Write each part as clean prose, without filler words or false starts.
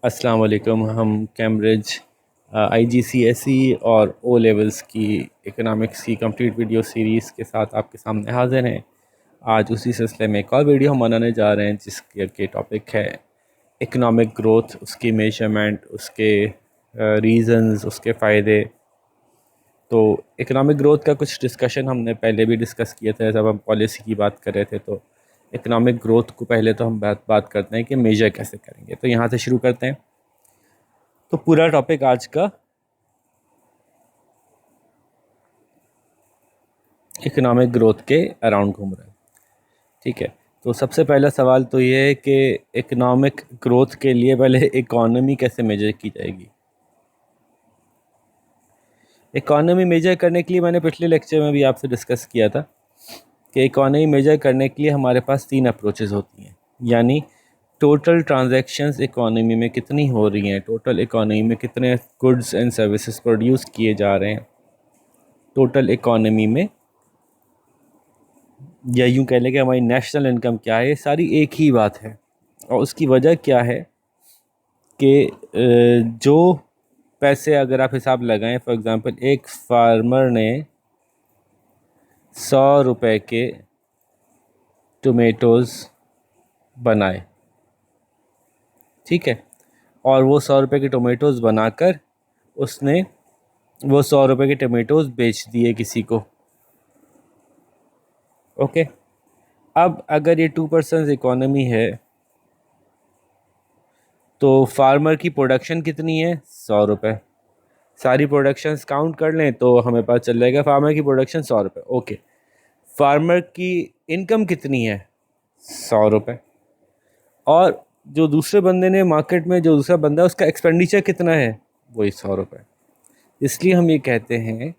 अस्सलाम वालेकुम। हम कैम्ब्रिज IGCSE और ओ लेवल्स की इकनॉमिक्स की कंप्लीट वीडियो सीरीज़ के साथ आपके सामने हाज़िर हैं। आज उसी सिलसिले में एक और वीडियो हम बनाने जा रहे हैं जिसके टॉपिक है इकनॉमिक ग्रोथ, उसकी मेजरमेंट, उसके रीज़न्स, उसके फ़ायदे। तो इकनॉमिक ग्रोथ का कुछ डिस्कशन हमने पहले भी डिस्कस किया था जब हम पॉलिसी की बात कर रहे थे। तो इकनॉमिक ग्रोथ को पहले तो हम बात करते हैं कि मेजर कैसे करेंगे। तो यहाँ से शुरू करते हैं। तो पूरा टॉपिक आज का इकोनॉमिक ग्रोथ के अराउंड घूम रहा है। ठीक है, तो सबसे पहला सवाल तो ये है कि इकोनॉमिक ग्रोथ के लिए पहले इकॉनमी कैसे मेजर की जाएगी। इकॉनमी मेजर करने के लिए मैंने पिछले लेक्चर में भी आपसे डिस्कस किया था कि इकॉनमी मेजर करने के लिए हमारे पास 3 अप्रोचेस होती हैं। यानी टोटल ट्रांजैक्शंस इकॉनमी में कितनी हो रही हैं, टोटल इकॉनमी में कितने गुड्स एंड सर्विसेज प्रोड्यूस किए जा रहे हैं, टोटल इकॉनमी में, या यूँ कह लें कि हमारी नेशनल इनकम क्या है। ये सारी एक ही बात है। और उसकी वजह क्या है कि जो पैसे अगर आप हिसाब लगाएं, फॉर एग्ज़ाम्पल एक फार्मर ने 100 रुपए के टोमेटोज़ बनाए, ठीक है, और वो 100 रुपए के टोमेटोज़ बनाकर उसने वो 100 रुपए के टोमेटोज़ बेच दिए किसी को। ओके, अब अगर ये 2% इकॉनमी है तो फार्मर की प्रोडक्शन कितनी है? 100 रुपये। सारी प्रोडक्शंस काउंट कर लें तो हमें पता चल जाएगा फार्मर की प्रोडक्शन 100 रुपये। ओके, फार्मर की इनकम कितनी है? 100 रुपये। और जो दूसरे बंदे ने मार्केट में, जो दूसरा बंदा है, उसका एक्सपेंडिचर कितना है? वही 100 रुपये। इसलिए हम ये कहते हैं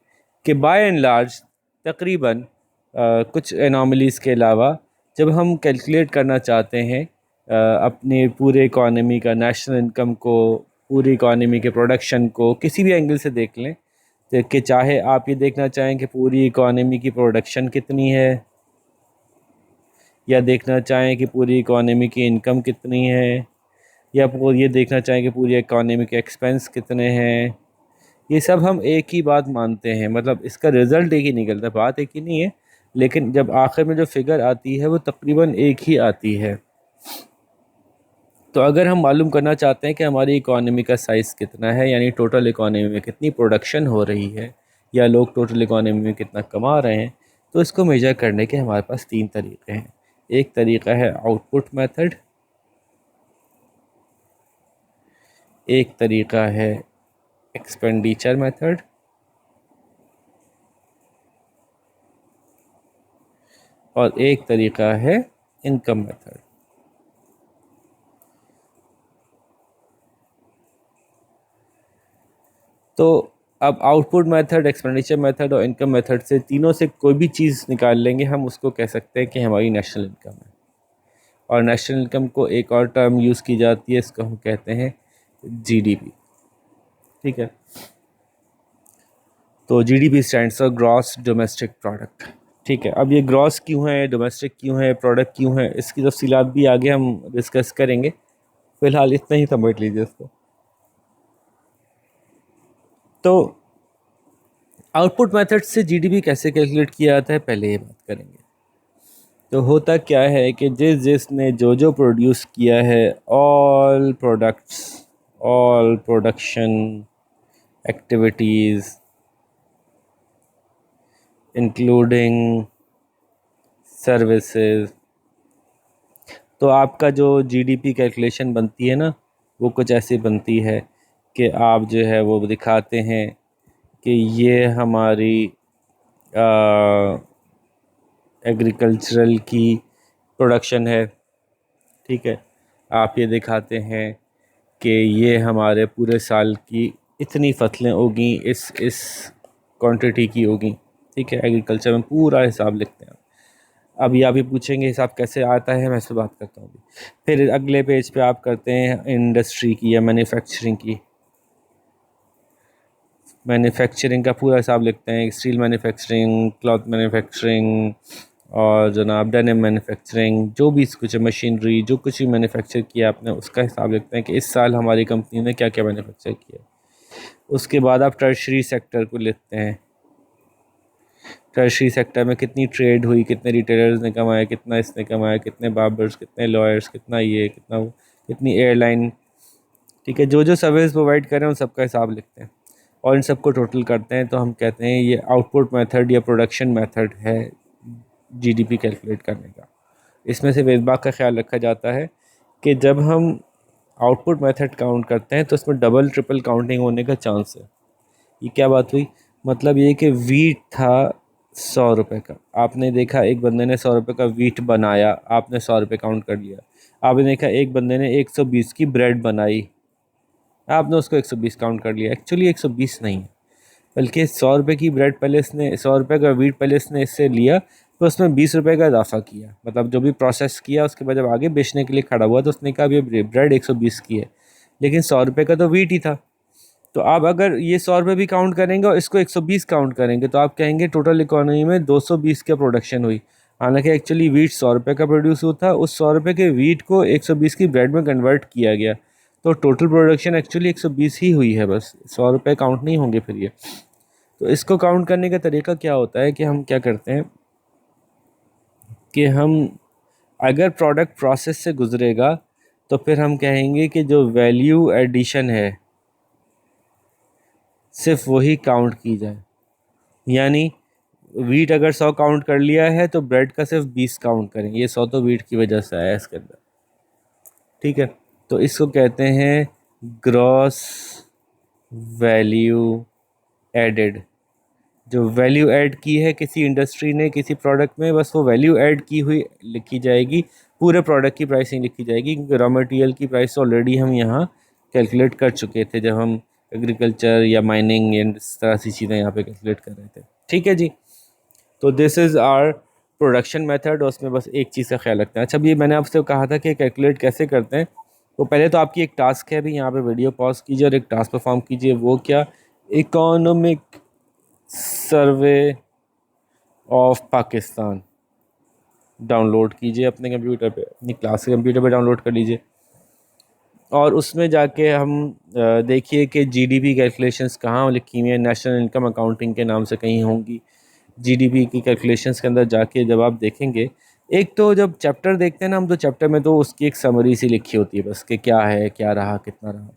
कि बाय एंड लार्ज तकरीबन कुछ एनॉमलीज़ के अलावा जब हम कैलकुलेट करना चाहते हैं अपने पूरे इकॉनमी का नेशनल इनकम को, पूरी इकॉनमी के प्रोडक्शन को, किसी भी एंगल से देख लें, तो कि चाहे आप ये देखना चाहें कि पूरी इकॉनमी की प्रोडक्शन कितनी है, या देखना चाहें कि पूरी इकॉनमी की इनकम कितनी है, या ये देखना चाहें कि पूरी इकॉनमी के एक्सपेंस कितने हैं, ये सब हम एक ही बात मानते हैं। मतलब इसका रिज़ल्ट एक ही निकलता है, बात एक ही नहीं है, लेकिन जब आखिर में जो फिगर आती है वो तकरीबन एक ही आती है। तो अगर हम मालूम करना चाहते हैं कि हमारी इकॉनमी का साइज़ कितना है, यानी टोटल इकॉनमी में कितनी प्रोडक्शन हो रही है, या लोग टोटल इकॉनमी में कितना कमा रहे हैं, तो इसको मेजर करने के हमारे पास 3 तरीक़े हैं। एक तरीक़ा है आउटपुट मेथड, एक तरीक़ा है एक्सपेंडिचर मेथड, और एक तरीक़ा है इनकम मेथड। तो अब आउटपुट मेथड, एक्सपेंडिचर मेथड और इनकम मेथड से, तीनों से कोई भी चीज़ निकाल लेंगे, हम उसको कह सकते हैं कि हमारी नेशनल इनकम है। और नेशनल इनकम को एक और टर्म यूज़ की जाती है, इसको हम कहते हैं GDP। ठीक है, तो GDP stands for gross domestic product. ठीक है, अब ये ग्रॉस क्यों है, डोमेस्टिक क्यों है, प्रोडक्ट क्यों है, इसकी तफसीलात भी आगे हम डिस्कस करेंगे। फ़िलहाल इतना ही समझ लीजिए इसको। तो आउटपुट मेथड से GDP कैसे कैलकुलेट किया जाता है, पहले ये बात करेंगे। तो होता क्या है कि जिसने जो प्रोड्यूस किया है, all products, all production activities including services, तो आपका जो GDP कैलकुलेशन बनती है ना, वो कुछ ऐसी बनती है कि आप जो है वो दिखाते हैं कि ये हमारी एग्रीकल्चरल की प्रोडक्शन है। ठीक है, आप ये दिखाते हैं कि ये हमारे पूरे साल की इतनी फसलें होगी, इस क्वांटिटी की होगी। ठीक है, एग्रीकल्चर में पूरा हिसाब लिखते हैं। अभी आप ये पूछेंगे हिसाब कैसे आता है, मैं इस पर बात करता हूँ अभी। फिर अगले पेज पे आप करते हैं इंडस्ट्री की या मैन्युफैक्चरिंग की। मैन्युफैक्चरिंग का पूरा हिसाब लिखते हैं, स्टील मैन्युफैक्चरिंग, क्लॉथ मैन्युफैक्चरिंग, और जनाब डेनिम मैन्युफैक्चरिंग, जो भी कुछ मशीनरी, जो कुछ भी मैन्युफैक्चर किया आपने उसका हिसाब लिखते हैं कि इस साल हमारी कंपनी ने क्या क्या मैन्युफैक्चर किया। उसके बाद आप टर्शरी सेक्टर को लेते हैं। टर्शरी सेक्टर में कितनी ट्रेड हुई, कितने रिटेलर्स ने कमाया, कितना इसने कमाया, कितने बार्बर्स, कितने लॉयर्स, कितना ये, कितना वो, कितनी एयरलाइन। ठीक है, जो जो सर्विस प्रोवाइड कर रहे हैं उन सबका हिसाब लिखते हैं और इन सबको टोटल करते हैं, तो हम कहते हैं ये आउटपुट मेथड या प्रोडक्शन मेथड है जीडीपी कैलकुलेट करने का। इसमें से इस बात का ख्याल रखा जाता है कि जब हम आउटपुट मेथड काउंट करते हैं तो इसमें डबल ट्रिपल काउंटिंग होने का चांस है। ये क्या बात हुई? मतलब ये कि वीट था 100 रुपये का, आपने देखा एक बंदे ने 100 रुपये का वीट बनाया, आपने 100 रुपये काउंट कर लिया। आपने देखा एक बंदे ने 120 की ब्रेड बनाई, आपने उसको 120 काउंट कर लिया। एक्चुअली 120 नहीं है, बल्कि 100 रुपये की ब्रेड पहले इसने, 100 रुपये का वीट पहले इसने इससे लिया, तो उसमें 20 रुपये का इजाफा किया। मतलब जो भी प्रोसेस किया उसके बाद जब आगे बेचने के लिए खड़ा हुआ तो उसने कहा ये ब्रेड 120 की है, लेकिन 100 रुपये का तो वीट ही था। तो आप अगर ये 100 रुपये भी काउंट करेंगे और इसको 120 काउंट करेंगे तो आप कहेंगे टोटल इकोनॉमी में 220 का प्रोडक्शन हुई। हालांकि एक्चुअली वीट 100 रुपये का प्रोड्यूस हुआ था, उस 100 रुपये के वीट को 120 की ब्रेड में कन्वर्ट किया गया, तो टोटल प्रोडक्शन एक्चुअली 120 ही हुई है, बस 100 रुपये काउंट नहीं होंगे फिर ये। तो इसको काउंट करने का तरीका क्या होता है कि हम क्या करते हैं कि हम अगर प्रोडक्ट प्रोसेस से गुजरेगा तो फिर हम कहेंगे कि जो वैल्यू एडिशन है सिर्फ वही काउंट की जाए। यानी वीट अगर 100 काउंट कर लिया है तो ब्रेड का सिर्फ 20 काउंट करें, ये 100 तो वीट की वजह से आया है इसके अंदर। ठीक है, तो इसको कहते हैं ग्रॉस वैल्यू एडेड। जो वैल्यू ऐड की है किसी इंडस्ट्री ने किसी प्रोडक्ट में, बस वो वैल्यू ऐड की हुई लिखी जाएगी, पूरे प्रोडक्ट की प्राइसिंग लिखी जाएगी, क्योंकि रॉ मटेरियल की प्राइस ऑलरेडी हम यहाँ कैलकुलेट कर चुके थे जब हम एग्रीकल्चर या माइनिंग या इस तरह सी चीज़ें यहाँ पे कैलकुलेट कर रहे थे। ठीक है जी, तो this is our production method, और उसमें बस एक चीज़ का ख्याल रखते हैं। अच्छा, ये मैंने आपसे कहा था कि कैलकुलेट कैसे करते हैं, तो पहले तो आपकी एक टास्क है, अभी यहाँ पे वीडियो पॉज कीजिए और एक टास्क परफॉर्म कीजिए। वो क्या? Economic survey of Pakistan download कीजिए अपने कंप्यूटर पे, अपनी क्लास के कंप्यूटर पे डाउनलोड कर लीजिए, और उसमें जाके हम देखिए कि जीडीपी कैलकुलेशंस कहाँ लिखी हुई हैं। नेशनल इनकम अकाउंटिंग के नाम से कहीं होंगी जीडीपी की कैलकुलेशंस के अंदर। जाके जब आप देखेंगे, एक तो जब चैप्टर देखते हैं ना हम, तो चैप्टर में तो उसकी एक समरी सी लिखी होती है बस कि क्या है, क्या रहा, कितना रहा,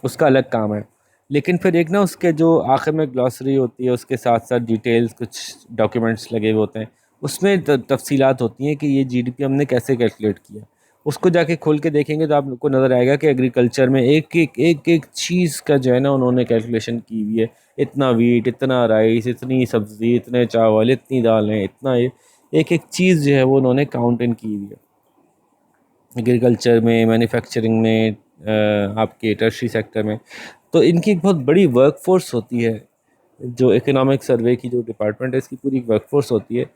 उसका अलग काम है। लेकिन फिर एक ना उसके जो आखिर में ग्लॉसरी होती है, उसके साथ साथ डिटेल्स कुछ डॉक्यूमेंट्स लगे हुए होते हैं, उसमें तफसीलात होती हैं कि ये जीडीपी हमने कैसे कैलकुलेट किया। उसको जाके खोल के देखेंगे तो आपको नज़र आएगा कि एग्रीकल्चर में एक एक चीज़ का जो है ना उन्होंने कैलकुलेशन की हुई है। इतना वीट, इतना राइस, इतनी सब्ज़ी, इतने चावल, इतनी दालें, इतना ये, एक एक चीज़ जो है वो उन्होंने काउंट इन की हुई है एग्रीकल्चर में, मैन्युफैक्चरिंग में, आपके टर्शरी सेक्टर में। तो इनकी एक बहुत बड़ी वर्कफोर्स होती है, जो इकोनॉमिक सर्वे की जो डिपार्टमेंट है इसकी पूरी वर्कफोर्स होती है,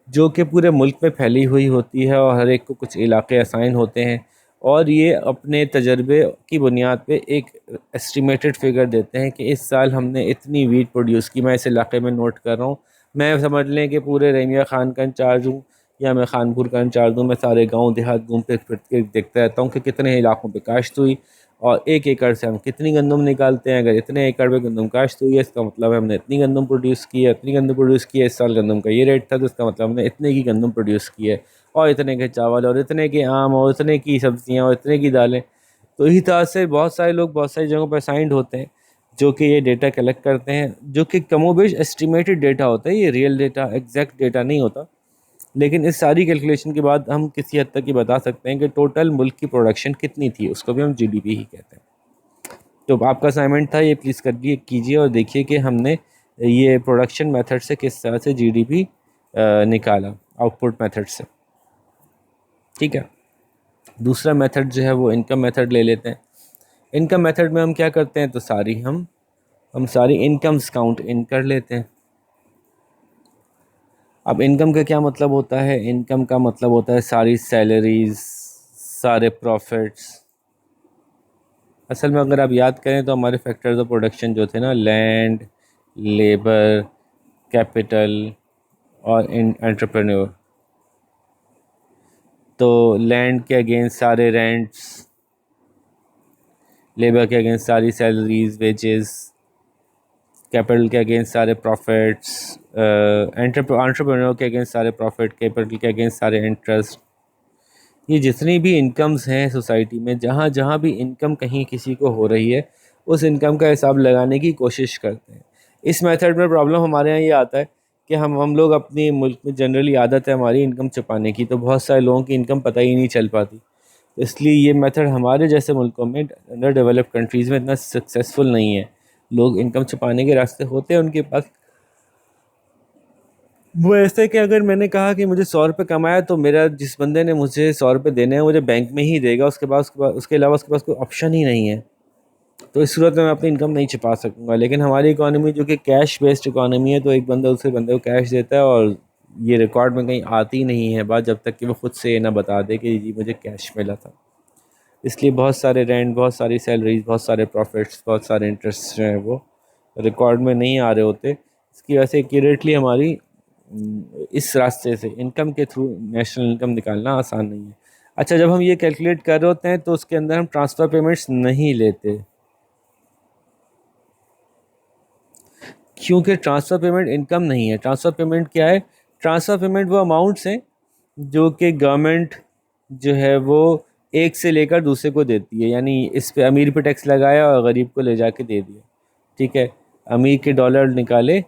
जो कि पूरे मुल्क में फैली हुई होती है, और हर एक को कुछ इलाके असाइन होते हैं, और ये अपने तजर्बे की बुनियाद पे एक एस्टिमेटेड फिगर देते हैं कि इस साल हमने इतनी वीट प्रोड्यूस की। मैं इस इलाके में नोट कर रहा हूँ, मैं समझ लें कि पूरे रेमिया खान का इंचार्ज हूँ या मैं खानपुर का इंचार्ज हूँ, मैं सारे गांव देहात घूम फिर के देखता रहता हूँ कि कितने इलाकों पे काश्त हुई, और एक एकड़ से हम कितनी गंदम निकालते हैं। अगर इतने एकड़ में गंदम काश्त हुई है इसका मतलब है हमने इतनी गंदम प्रोड्यूस की है, इतनी गंदम प्रोड्यूस की है, इस साल गंदम का ये रेट था तो इसका मतलब हमने इतने की गंदम प्रोड्यूस की है, और इतने के चावल, और इतने के आम, और इतने की सब्जियाँ, और इतने की दालें। तो इसी तरह से बहुत सारे लोग बहुत सारी जगहों पर असाइंड होते हैं जो कि ये डेटा कलेक्ट करते हैं, जो कि कमोबेश एस्टिमेटेड डेटा होता है, ये रियल डेटा, एग्जैक्ट डेटा नहीं होता। लेकिन इस सारी कैलकुलेशन के बाद हम किसी हद तक ये बता सकते हैं कि टोटल मुल्क की प्रोडक्शन कितनी थी, उसको भी हम जीडीपी ही कहते हैं। तो आपका असाइनमेंट था, ये प्लीज़ कर दिए कीजिए और देखिए कि हमने ये प्रोडक्शन मेथड से किस तरह से जीडीपी निकाला, आउटपुट मेथड से। ठीक है, दूसरा मेथड जो है वो इनकम मेथड ले लेते हैं। इनकम मेथड में हम क्या करते हैं, तो हम सारी इनकम्स काउंट इन कर लेते हैं। अब इनकम का क्या मतलब होता है? इनकम का मतलब होता है सारी सैलरीज, सारे प्रॉफिट्स। असल में अगर आप याद करें तो हमारे फैक्टर्स ऑफ प्रोडक्शन जो थे ना, लैंड, लेबर, कैपिटल और एंटरप्रेन्योर, तो लैंड के अगेंस्ट सारे रेंट्स, लेबर के अगेंस्ट सारी सैलरीज वेजेस, कैपिटल के अगेंस्ट सारे प्रॉफिट्स, एंटरप्रेन्योर के अगेंस्ट सारे प्रॉफिट, कैपिटल के अगेंस्ट सारे इंटरेस्ट। ये जितनी भी इनकम्स हैं सोसाइटी में, जहाँ जहाँ भी इनकम कहीं किसी को हो रही है, उस इनकम का हिसाब लगाने की कोशिश करते हैं। इस मेथड में प्रॉब्लम हमारे यहाँ ये आता है कि हम लोग अपनी मुल्क में जनरली आदत है हमारी इनकम छुपाने की, तो बहुत सारे लोगों की इनकम पता ही नहीं चल पाती। इसलिए ये मेथड हमारे जैसे मुल्कों में, अंडर डेवलप्ड कंट्रीज़ में इतना सक्सेसफुल नहीं है। लोग इनकम छुपाने के रास्ते होते हैं उनके पास। वो ऐसे कि अगर मैंने कहा कि मुझे 100 रुपये कमाया, तो मेरा जिस बंदे ने मुझे 100 रुपये देने हैं मुझे बैंक में ही देगा, उसके अलावा उसके पास कोई ऑप्शन ही नहीं है। तो इस सूरत में मैं अपनी इनकम नहीं छुपा सकूंगा। लेकिन हमारी इकोनॉमी जो कि कैश बेस्ड इकोनॉमी है, तो एक बंदा दूसरे बंदे को कैश देता है और ये रिकॉर्ड में कहीं आती नहीं है बात, जब तक कि वो खुद से ये ना बता दे कि जी मुझे कैश मिला था। इसलिए बहुत सारे रेंट, बहुत सारी सैलरीज, बहुत सारे प्रॉफिट्स, बहुत सारे इंटरेस्ट जो हैं वो रिकॉर्ड में नहीं आ रहे होते। इसकी वजह से एक्यूरेटली हमारी इस रास्ते से इनकम के थ्रू नेशनल इनकम निकालना आसान नहीं है। अच्छा, जब हम ये कैलकुलेट कर रहे होते हैं तो उसके अंदर हम ट्रांसफ़र पेमेंट्स नहीं लेते, क्योंकि ट्रांसफ़र पेमेंट इनकम नहीं है। ट्रांसफ़र पेमेंट क्या है? ट्रांसफ़र पेमेंट वो अमाउंट्स हैं जो कि गवर्नमेंट जो है वो एक से लेकर दूसरे को देती है। यानी इस पे अमीर पे टैक्स लगाया और गरीब को ले जाके दे दिया, ठीक है। अमीर के डॉलर निकाले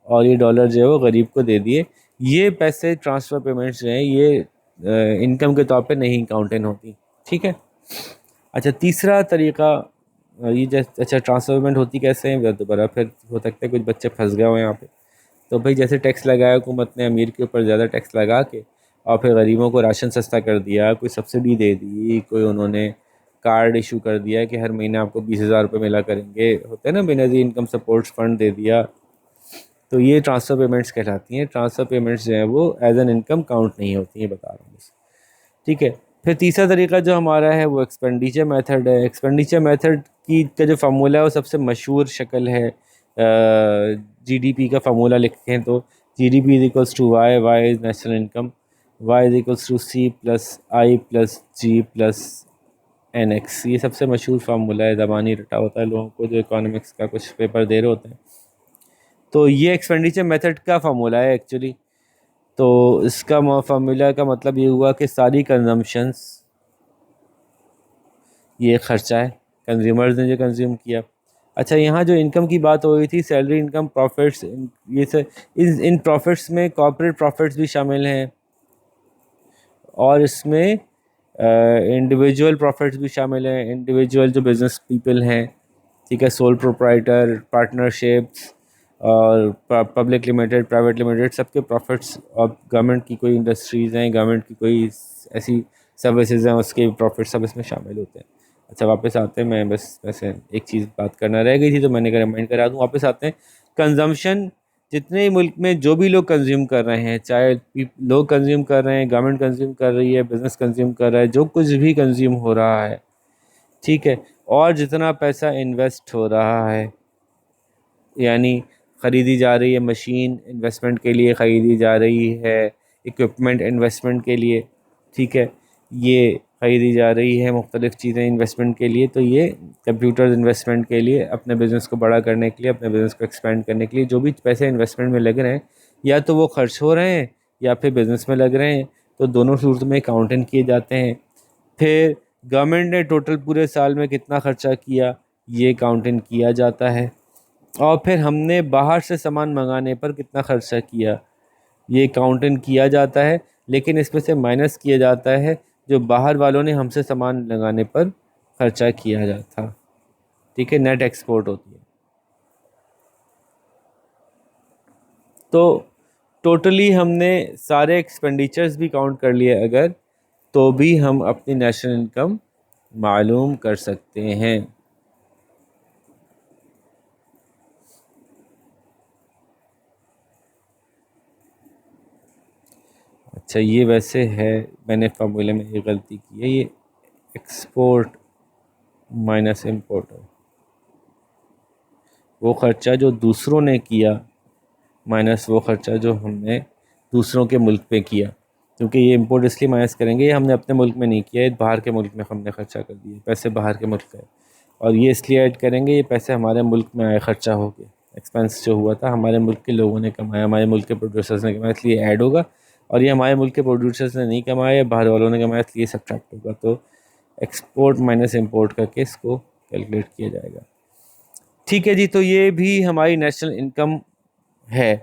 और ये डॉलर जो है वो गरीब को दे दिए। ये पैसे ट्रांसफ़र पेमेंट्स जो हैं ये इनकम के तौर पे नहीं काउंट इन होती, ठीक है। अच्छा, तीसरा तरीका ये जैसे, अच्छा ट्रांसफ़र पेमेंट होती कैसे है दोबारा, फिर हो सकता है कुछ बच्चे फंस गए हो यहाँ पे। तो भाई जैसे टैक्स लगाया हुकूमत ने अमीर के ऊपर ज़्यादा टैक्स लगा के, और फिर गरीबों को राशन सस्ता कर दिया, कोई सब्सिडी दे दी, कोई उन्होंने कार्ड इशू कर दिया कि हर महीने आपको 20,000 रुपये मिला करेंगे, होते हैं ना, बेनज़ीर इनकम सपोर्ट फंड दे दिया। तो ये ट्रांसफ़र पेमेंट्स कहलाती हैं। ट्रांसफ़र पेमेंट्स जो हैं वो एज एन इनकम काउंट नहीं होती हैं, बता रहा हूँ बस, ठीक है। फिर तीसरा तरीका जो हमारा है वो एक्सपेंडिचर मेथड है। एक्सपेंडिचर मेथड की का जो फार्मूला है वो सबसे मशहूर शक्ल है। जीडीपी का फार्मूला लिखते हैं तो GDP is equals to Y, Y is national income, Y is equals to C plus I plus G plus N X. ये सबसे मशहूर फार्मूला है, ज़बानी रटा होता है लोगों को जो इकोनॉमिक्स का कुछ पेपर दे रहे होते हैं। तो ये एक्सपेंडिचर मेथड का फार्मूला है एक्चुअली। तो इसका फार्मूला का मतलब ये हुआ कि सारी कंजम्पशंस, ये खर्चा है कंज्यूमर्स ने जो कंज्यूम किया। अच्छा, यहाँ जो इनकम की बात हो रही थी, सैलरी इनकम प्रॉफिट्स, ये से इन प्रॉफिट्स में कॉर्पोरेट प्रॉफिट्स भी शामिल हैं और इसमें इंडिविजुअल प्रॉफिट्स भी शामिल हैं। इंडिविजुअल जो बिजनेस पीपल हैं, ठीक है, सोल प्रोप्राइटर, पार्टनरशिप्स और पब्लिक लिमिटेड, प्राइवेट लिमिटेड, सबके प्रॉफिट्स, और गवर्नमेंट की कोई इंडस्ट्रीज़ हैं, गवर्नमेंट की कोई ऐसी सर्विसेज हैं, उसके प्रॉफिट सब इसमें शामिल होते हैं। अच्छा, वापस आते हैं, मैं बस वैसे एक चीज़ बात करना रह गई थी तो मैंने रिमाइंड करा दूँ। वापस आते हैं, कंजम्पशन जितने मुल्क में जो भी लोग कंज्यूम कर रहे हैं, चाहे लोग कंज्यूम कर रहे हैं, गवर्नमेंट कंज्यूम कर रही है, बिज़नेस कंज्यूम कर रहा है, जो कुछ भी कंज्यूम हो रहा है, ठीक है, और जितना पैसा इन्वेस्ट हो रहा है, यानी ख़रीदी जा रही है मशीन इन्वेस्टमेंट के लिए, ख़रीदी जा रही है इक्विपमेंट इन्वेस्टमेंट के लिए, ठीक है, ये ख़रीदी जा रही है मुख्तलिफ़ चीज़ें इन्वेस्टमेंट के लिए। तो ये कंप्यूटर्स इन्वेस्टमेंट के लिए, अपने बिज़नेस को बड़ा करने के लिए, अपने बिज़नेस को एक्सपेंड करने के लिए, जो भी पैसे इन्वेस्टमेंट में लग रहे हैं, या तो वो खर्च हो रहे हैं या फिर बिज़नेस में लग रहे हैं, तो दोनों सूरत में काउंटिंग किए जाते हैं। फिर गवर्नमेंट ने टोटल पूरे साल में कितना ख़र्चा किया, ये काउंटिंग किया जाता है। और फिर हमने बाहर से सामान मंगाने पर कितना खर्चा किया, ये काउंटिंग किया जाता है। लेकिन इसमें से माइनस किया जाता है जो बाहर वालों ने हमसे सामान लगाने पर खर्चा किया जाता, ठीक है, नेट एक्सपोर्ट होती है। तो टोटली हमने सारे एक्सपेंडिचर्स भी काउंट कर लिए अगर, तो भी हम अपनी नेशनल इनकम मालूम कर सकते हैं। अच्छा, ये वैसे है, मैंने फार्मूले में ये गलती की है, ये एक्सपोर्ट माइनस इम्पोर्ट है, वो ख़र्चा जो दूसरों ने किया माइनस वो ख़र्चा जो हमने दूसरों के मुल्क पे किया। क्योंकि ये इंपोर्ट इसलिए माइनस करेंगे, ये हमने अपने मुल्क में नहीं किया, ये बाहर के मुल्क में हमने ख़र्चा कर दिया, पैसे बाहर के मुल्क का, और ये इसलिए ऐड करेंगे, ये पैसे हमारे मुल्क में आए, ख़र्चा हो गया, एक्सपेंस जो हुआ था हमारे मुल्क के लोगों ने कमाया, हमारे मुल्क के प्रोड्यूसर्स ने कमाया, इसलिए ऐड होगा। और ये हमारे मुल्क के प्रोड्यूसर्स ने नहीं कमाया, बाहर वालों ने कमाया, इसलिए सब्ट्रैक्ट होगा। तो एक्सपोर्ट माइनस इम्पोर्ट करके इसको कैलकुलेट किया जाएगा। ठीक है जी, तो ये भी हमारी नेशनल इनकम है,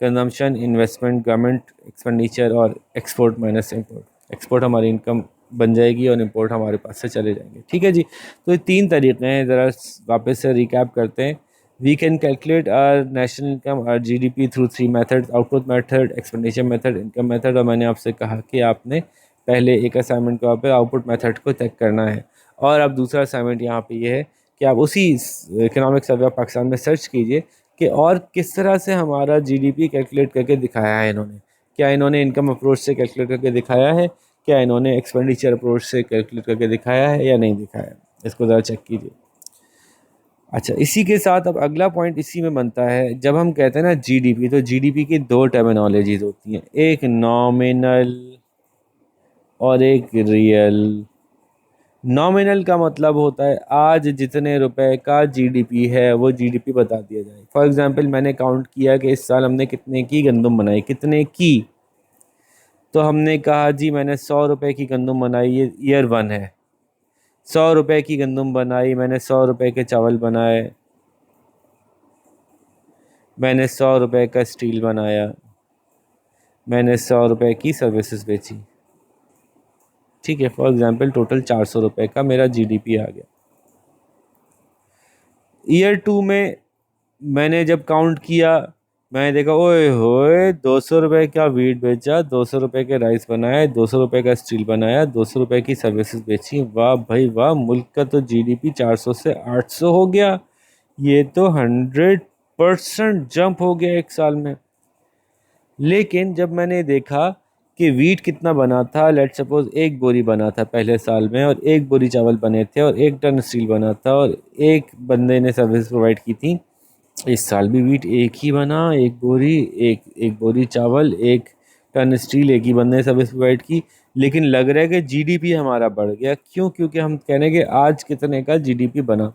कंजम्पशन, इन्वेस्टमेंट, गवर्नमेंट एक्सपेंडिचर और एक्सपोर्ट माइनस इम्पोर्ट। एक्सपोर्ट हमारी इनकम बन जाएगी और इंपोर्ट हमारे पास से चले जाएंगे। ठीक है जी, तो ये 3 तरीक़े हैं, ज़रा वापस से रिकैप करते हैं। We can calculate our national income, our GDP through 3 methods: output method, expenditure method, income method. और मैंने आपसे कहा कि आपने पहले एक असाइनमेंट के पे आउटपुट मेथड को चेक करना है, और अब दूसरा असाइनमेंट यहाँ पे ये है कि आप उसी इकोनॉमिक सर्वे ऑफ पाकिस्तान में सर्च कीजिए कि और किस तरह से हमारा जीडीपी कैलकुलेट करके दिखाया है इन्होंने। क्या इन्होंने इनकम अप्रोच से कैलकुलेट करके दिखाया है, क्या इन्होंने एक्सपेंडिचर अप्रोच से कैलकुलेट करके दिखाया है या नहीं दिखाया, इसको ज़रा चेक कीजिए। अच्छा, इसी के साथ अब अगला पॉइंट इसी में बनता है, जब हम कहते हैं ना जीडीपी, तो जीडीपी की 2 टर्मिनोलॉजीज होती हैं, एक नॉमिनल और एक रियल। नॉमिनल का मतलब होता है आज जितने रुपए का जीडीपी है वो जीडीपी बता दिया जाए। फॉर एग्जांपल मैंने काउंट किया कि इस साल हमने कितने की गंदम बनाई, कितने की, तो हमने कहा जी मैंने 100 रुपए की गंदम बनाई, ये ईयर 1 है। 100 रुपए की गंदम बनाई, मैंने 100 रुपए के चावल बनाए, मैंने 100 रुपए का स्टील बनाया, मैंने 100 रुपए की सर्विसेज बेची। ठीक है, फॉर एग्जांपल टोटल 400 रुपए का मेरा जीडीपी आ गया। ईयर 2 में मैंने जब काउंट किया, मैंने देखा ओए होए 200 रुपए का वीट बेचा, 200 रुपए के राइस बनाए, 200 रुपए का स्टील बनाया, 200 रुपए की सर्विसेज बेची। वाह भाई वाह, मुल्क का तो जीडीपी 400 से 800 हो गया। ये तो 100% जंप हो गया एक साल में। लेकिन जब मैंने देखा कि वीट कितना बना था, लेट सपोज 1 बोरी बना था पहले साल में, और 1 बोरी चावल बने थे, और 1 टन स्टील बना था, और एक बंदे ने सर्विस प्रोवाइड की थी। इस साल भी वीट एक ही बना, 1 बोरी, एक बोरी चावल, 1 टन स्टील, एक ही बंदे ने सर्विस प्रोवाइड की। लेकिन लग रहा है कि जीडीपी हमारा बढ़ गया। क्यों? क्योंकि हम कह रहे हैं कि आज कितने का जीडीपी बना।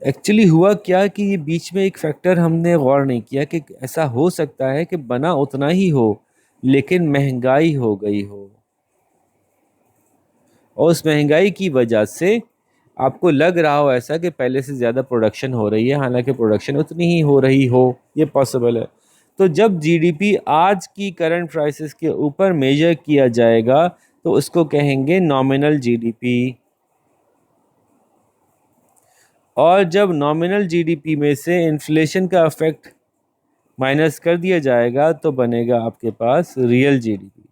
एक्चुअली हुआ क्या कि ये बीच में एक फैक्टर हमने गौर नहीं किया कि ऐसा हो सकता है कि बना उतना ही हो लेकिन महंगाई हो गई हो, और उस महंगाई की वजह से आपको लग रहा हो ऐसा कि पहले से ज़्यादा प्रोडक्शन हो रही है, हालांकि प्रोडक्शन उतनी ही हो रही हो, ये पॉसिबल है। तो जब जीडीपी आज की करंट प्राइसेस के ऊपर मेजर किया जाएगा तो उसको कहेंगे नॉमिनल जीडीपी। और जब नॉमिनल जीडीपी में से इन्फ्लेशन का इफेक्ट माइनस कर दिया जाएगा तो बनेगा आपके पास रियल जीडीपी।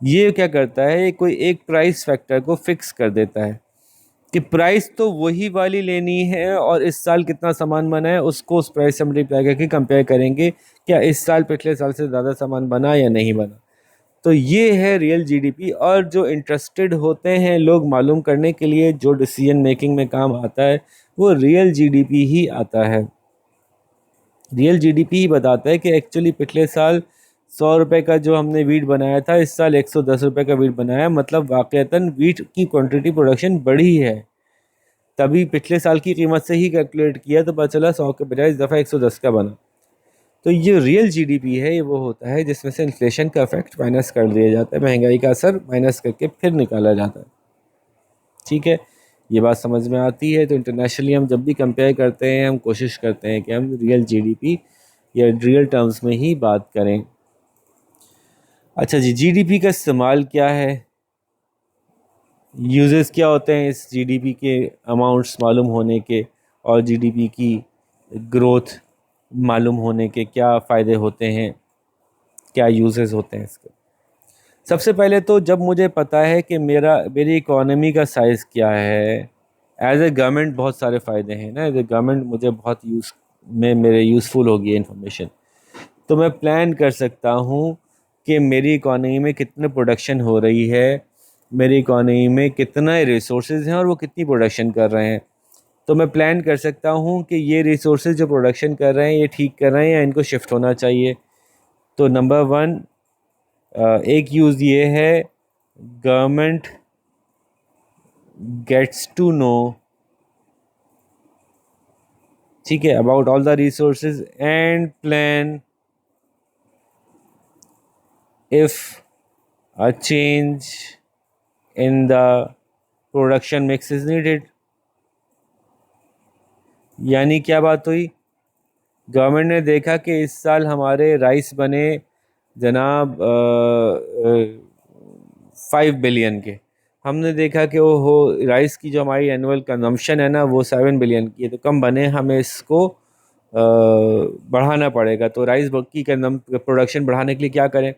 ये क्या करता है, ये कोई एक प्राइस फैक्टर को फिक्स कर देता है कि प्राइस तो वही वाली लेनी है, और इस साल कितना सामान बना है उसको उस प्राइस से मल्टीप्लाई करके कंपेयर करेंगे, क्या इस साल पिछले साल से ज़्यादा सामान बना या नहीं बना। तो ये है रियल जीडीपी। और जो इंटरेस्टेड होते हैं लोग मालूम करने के लिए, जो डिसीजन मेकिंग में काम आता है, वो रियल जीडीपी ही आता है। रियल जीडीपी ही बताता है कि एक्चुअली पिछले साल 100 रुपए का जो हमने वीट बनाया था, इस साल 110 रुपए का वीट बनाया, मतलब वाकईतन वीट की क्वांटिटी प्रोडक्शन बढ़ी है। तभी पिछले साल की कीमत से ही कैलकुलेट किया तो पता चला 100 के बजाय इस दफ़ा 110 का बना। तो ये रियल जीडीपी है, ये वो होता है जिसमें से इन्फ्लेशन का इफेक्ट माइनस कर दिया जाता है, महंगाई का असर माइनस करके फिर निकाला जाता है। ठीक है, ये बात समझ में आती है। तो इंटरनेशनली हम जब भी कंपेयर करते हैं हम कोशिश करते हैं कि हम रियल जीडीपी या रियल टर्म्स में ही बात करें। अच्छा जी, जीडीपी का इस्तेमाल क्या है, यूजेस क्या होते हैं इस जीडीपी के अमाउंट्स मालूम होने के, और जीडीपी की ग्रोथ मालूम होने के क्या फ़ायदे होते हैं, क्या यूजेस होते हैं इसके। सबसे पहले तो जब मुझे पता है कि मेरी इकोनॉमी का साइज़ क्या है, एज ए गवर्नमेंट बहुत सारे फ़ायदे हैं ना, एज ए गवर्नमेंट मुझे बहुत मेरे यूज़फुल होगी इन्फॉर्मेशन। तो मैं प्लान कर सकता हूँ कि मेरी इकोनॉमी में कितने प्रोडक्शन हो रही है, मेरी इकोनॉमी में कितना रिसोर्सेज हैं और वो कितनी प्रोडक्शन कर रहे हैं। तो मैं प्लान कर सकता हूँ कि ये रिसोर्सेज जो प्रोडक्शन कर रहे हैं ये ठीक कर रहे हैं या इनको शिफ्ट होना चाहिए। तो नंबर 1 एक यूज़ ये है, गवर्नमेंट गेट्स टू नो, ठीक है, about all the resources and plan if a change in the production mix is needed. यानी क्या बात हुई, गवर्नमेंट ने देखा कि इस साल हमारे राइस बने जनाब 5 बिलियन के, हमने देखा कि वो हो राइस की जो हमारी एनुअल कंजम्पशन है ना वो 7 बिलियन की है, तो कम बने, हमें इसको बढ़ाना पड़ेगा। तो राइस की प्रोडक्शन बढ़ाने के लिए क्या करें,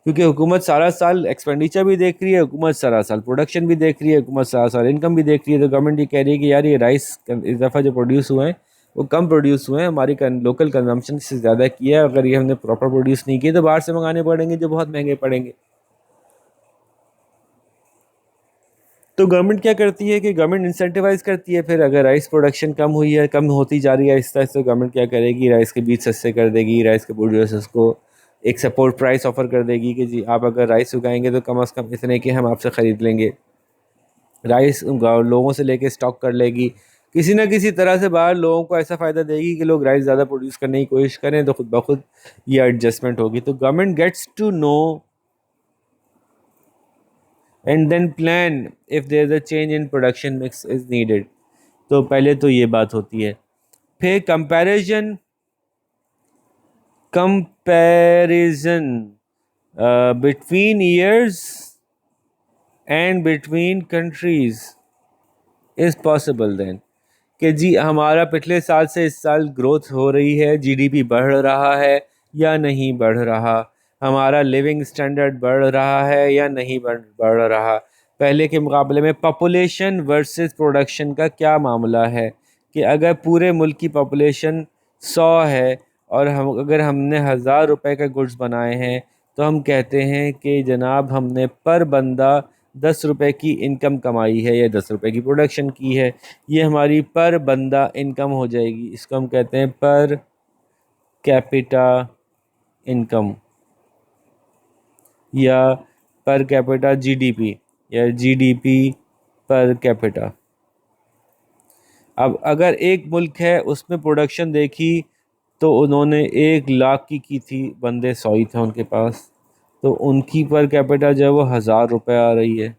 क्योंकि हुकूमत सारा साल एक्सपेंडिचर भी देख रही है, हुकूमत सारा साल प्रोडक्शन भी देख रही है, हुकूमत सारा साल इनकम भी देख रही है, तो गवर्नमेंट ये कह रही है कि यार ये राइस इस दफ़ा जो प्रोड्यूस हुए हैं वो कम प्रोड्यूस हुए हैं, हमारी लोकल कंजम्पशन से ज़्यादा किया है, अगर ये हमने प्रॉपर प्रोड्यूस नहीं किए तो बाहर से मंगाने पड़ेंगे जो बहुत महंगे पड़ेंगे। तो गवर्नमेंट क्या करती है कि गवर्नमेंट इंसेंटिवाइज करती है, फिर अगर राइस प्रोडक्शन कम हुई है, कम होती जा रही है आहिस्ता आहिस्ता, तो गवर्नमेंट क्या करेगी, राइस के बीज सस्ते कर देगी, राइस के प्रोड्यूसर्स को एक सपोर्ट प्राइस ऑफर कर देगी कि जी आप अगर राइस उगाएंगे तो कम से कम इतने के हम आपसे ख़रीद लेंगे। राइस लोगों से लेके स्टॉक कर लेगी, किसी ना किसी तरह से बाहर लोगों को ऐसा फ़ायदा देगी कि लोग राइस ज़्यादा प्रोड्यूस करने की कोशिश करें, तो खुद ब खुद ये एडजस्टमेंट होगी। तो government gets to know and then plan if there is a change in production mix is needed. तो पहले तो ये बात होती है, फिर comparison between years and between countries is possible then, कि जी हमारा पिछले साल से इस साल ग्रोथ हो रही है, जीडीपी बढ़ रहा है या नहीं बढ़ रहा, हमारा लिविंग स्टैंडर्ड बढ़ रहा है या नहीं बढ़ रहा, पहले के मुकाबले में पॉपुलेशन वर्सेस प्रोडक्शन का क्या मामला है, कि अगर पूरे मुल्क की पॉपुलेशन 100 है और अगर हमने 1000 रुपए का गुड्स बनाए हैं, तो हम कहते हैं कि जनाब हमने पर बंदा 10 रुपए की इनकम कमाई है या 10 रुपए की प्रोडक्शन की है, ये हमारी पर बंदा इनकम हो जाएगी, इसको हम कहते हैं पर कैपिटा इनकम या पर कैपिटा जीडीपी या जीडीपी पर कैपिटा। अब अगर एक मुल्क है उसमें प्रोडक्शन देखी तो उन्होंने 1 लाख की थी, बंदे 100 ही थे उनके पास, तो उनकी पर कैपिटा जो है वो 1000 रुपये आ रही है,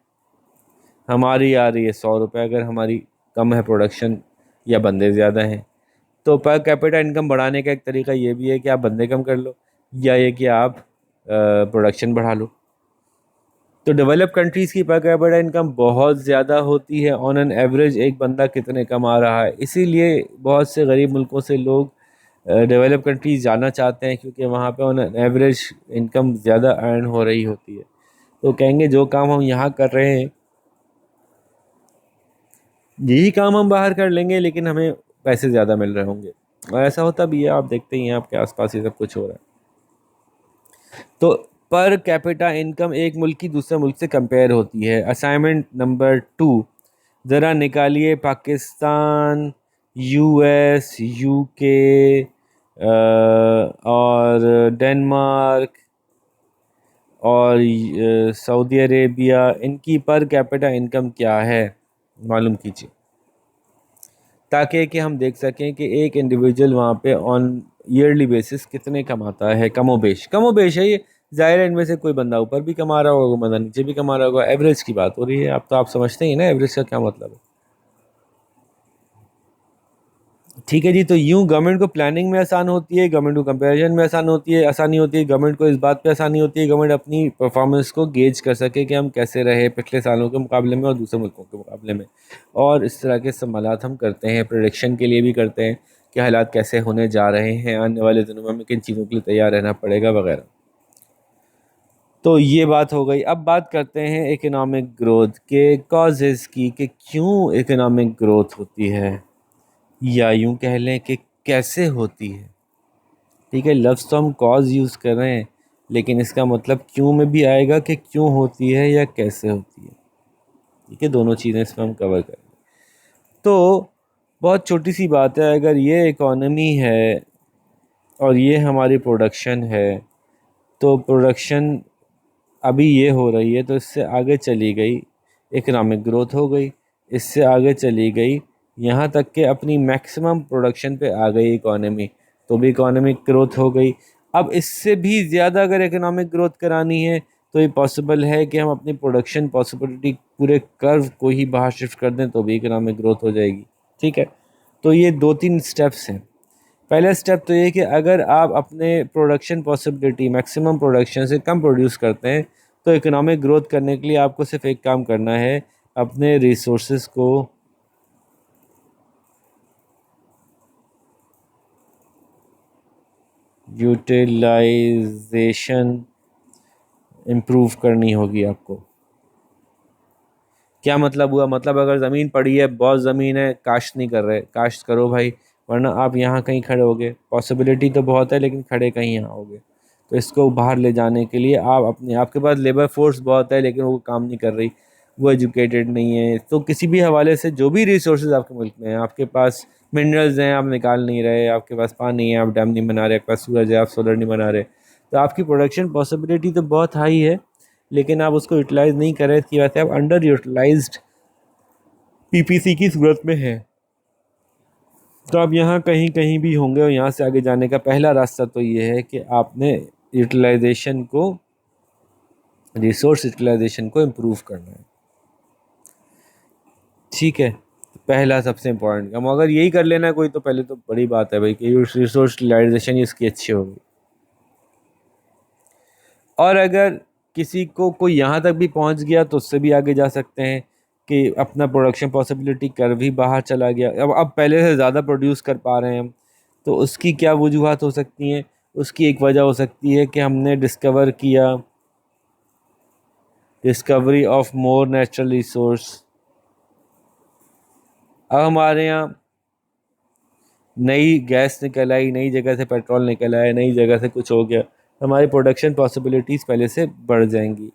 हमारी आ रही है 100 रुपये, अगर हमारी कम है प्रोडक्शन या बंदे ज़्यादा हैं। तो पर कैपिटा इनकम बढ़ाने का एक तरीका ये भी है कि आप बंदे कम कर लो या ये कि आप प्रोडक्शन बढ़ा लो। तो डेवलप कंट्रीज़ की पर कैपिटा इनकम बहुत ज़्यादा होती है, ऑन एन एवरेज एक बंदा कितने कमा रहा है, इसीलिए बहुत से गरीब मुल्कों से लोग डेवलप कंट्रीज़ जाना चाहते हैं, क्योंकि वहाँ पे ऑन एन एवरेज इनकम ज़्यादा अर्न हो रही होती है। तो कहेंगे जो काम हम यहाँ कर रहे हैं यही काम हम बाहर कर लेंगे, लेकिन हमें पैसे ज़्यादा मिल रहे होंगे, और ऐसा होता भी है, आप देखते ही हैं आपके आसपास ये सब कुछ हो रहा है। तो पर कैपिटा इनकम एक मुल्क की दूसरे मुल्क से कंपेयर होती है। असाइनमेंट नंबर 2, ज़रा निकालिए पाकिस्तान, यूएस, यूके और डेनमार्क और सऊदी अरेबिया, इनकी पर कैपिटा इनकम क्या है मालूम कीजिए, ताकि कि हम देख सकें कि एक इंडिविजुअल वहाँ पे ऑन ईयरली बेसिस कितने कमाता है। कमो बेश है ये, ज़ाहिर है इनमें से कोई बंदा ऊपर भी कमा रहा होगा, कोई बंदा नीचे भी कमा रहा होगा, एवरेज की बात हो रही है। अब तो आप समझते ही ना एवरेज का क्या मतलब है। ठीक है जी, तो यूँ गवर्नमेंट को प्लानिंग में आसान होती है, गवर्नमेंट को कंपैरिजन में आसानी होती है, गवर्नमेंट को इस बात पे आसानी होती है, गवर्नमेंट अपनी परफॉर्मेंस को गेज कर सके कि हम कैसे रहे पिछले सालों के मुकाबले में और दूसरे मुल्कों के मुकाबले में, और इस तरह के सवालात हम करते हैं, प्रेडिक्शन के लिए भी करते हैं कि हालात कैसे होने जा रहे हैं, आने वाले दिनों में हमें किन चीज़ों के लिए तैयार रहना पड़ेगा वगैरह। तो ये बात हो गई। अब बात करते हैं इकोनॉमिक ग्रोथ के कॉजेज़ की, कि क्यों इकोनॉमिक ग्रोथ होती है, या यूं कह लें कि कैसे होती है। ठीक है, लफ्ज़ तो हम कॉज यूज़ कर रहे हैं, लेकिन इसका मतलब क्यों में भी आएगा कि क्यों होती है या कैसे होती है। ठीक है, दोनों चीज़ें इसमें हम कवर करेंगे। तो बहुत छोटी सी बात है, अगर ये इकॉनमी है और ये हमारी प्रोडक्शन है, तो प्रोडक्शन अभी ये हो रही है, तो इससे आगे चली गई इकोनॉमिक ग्रोथ हो गई, इससे आगे चली गई यहाँ तक कि अपनी मैक्सिमम प्रोडक्शन पे आ गई इकोनॉमी, तो भी इकोनॉमिक ग्रोथ हो गई। अब इससे भी ज़्यादा अगर इकोनॉमिक ग्रोथ करानी है तो ये पॉसिबल है कि हम अपनी प्रोडक्शन पॉसिबिलिटी पूरे कर्व को ही बाहर शिफ्ट कर दें, तो भी इकोनॉमिक ग्रोथ हो जाएगी। ठीक है, तो ये 2-3 स्टेप्स हैं। पहला स्टेप तो ये कि अगर आप अपने प्रोडक्शन पॉसिबिलिटी मैक्सिमम प्रोडक्शन से कम प्रोड्यूस करते हैं, तो इकोनॉमिक ग्रोथ करने के लिए आपको सिर्फ एक काम करना है, अपने रिसोर्सेज को यूटिलाइजेशन इम्प्रूव करनी होगी आपको। क्या मतलब हुआ? मतलब अगर ज़मीन पड़ी है, बहुत ज़मीन है, काश्त नहीं कर रहे, काश्त करो भाई, वरना आप यहाँ कहीं खड़े होगे। पॉसिबिलिटी तो बहुत है लेकिन खड़े कहीं यहाँ होगे। तो इसको बाहर ले जाने के लिए आपके पास लेबर फोर्स बहुत है लेकिन वो काम नहीं कर रही, वो एजुकेटेड नहीं है। तो किसी भी हवाले से जो भी रिसोर्सेज आपके मुल्क में हैं, आपके पास मिनरल्स हैं, आप निकाल नहीं रहे, आपके पास पानी है, आप डैम नहीं बना रहे, आपके पास सूरज है, आप सोलर नहीं बना रहे, तो आपकी प्रोडक्शन पॉसिबिलिटी तो बहुत हाई है लेकिन आप उसको यूटिलाइज़ नहीं कर रहे, इसकी वजह से आप अंडर यूटिलाइज्ड पीपीसी की सूरत में है। तो आप यहाँ कहीं कहीं भी होंगे, और यहाँ से आगे जाने का पहला रास्ता तो ये है कि आपने यूटिलाइजेशन को, रिसोर्स यूटिलाइजेशन को इम्प्रूव करना है। ठीक है, पहला सबसे इम्पोर्टेंट काम अगर यही कर लेना है कोई, तो पहले तो बड़ी बात है भाई कि रिसोर्स यूटिलाइजेशन इसकी अच्छी होगी। और अगर किसी को कोई यहाँ तक भी पहुँच गया तो उससे भी आगे जा सकते हैं कि अपना प्रोडक्शन पॉसिबिलिटी कर भी बाहर चला गया, अब पहले से ज़्यादा प्रोड्यूस कर पा रहे हैं हम, तो उसकी क्या वजूहत हो सकती हैं? उसकी एक वजह हो सकती है कि हमने डिस्कवर किया, discovery of more natural resource. अब हमारे यहाँ नई गैस निकल आई, नई जगह से पेट्रोल निकल आया, नई जगह से कुछ हो गया, हमारी प्रोडक्शन पॉसिबिलिटीज़ पहले से बढ़ जाएंगी।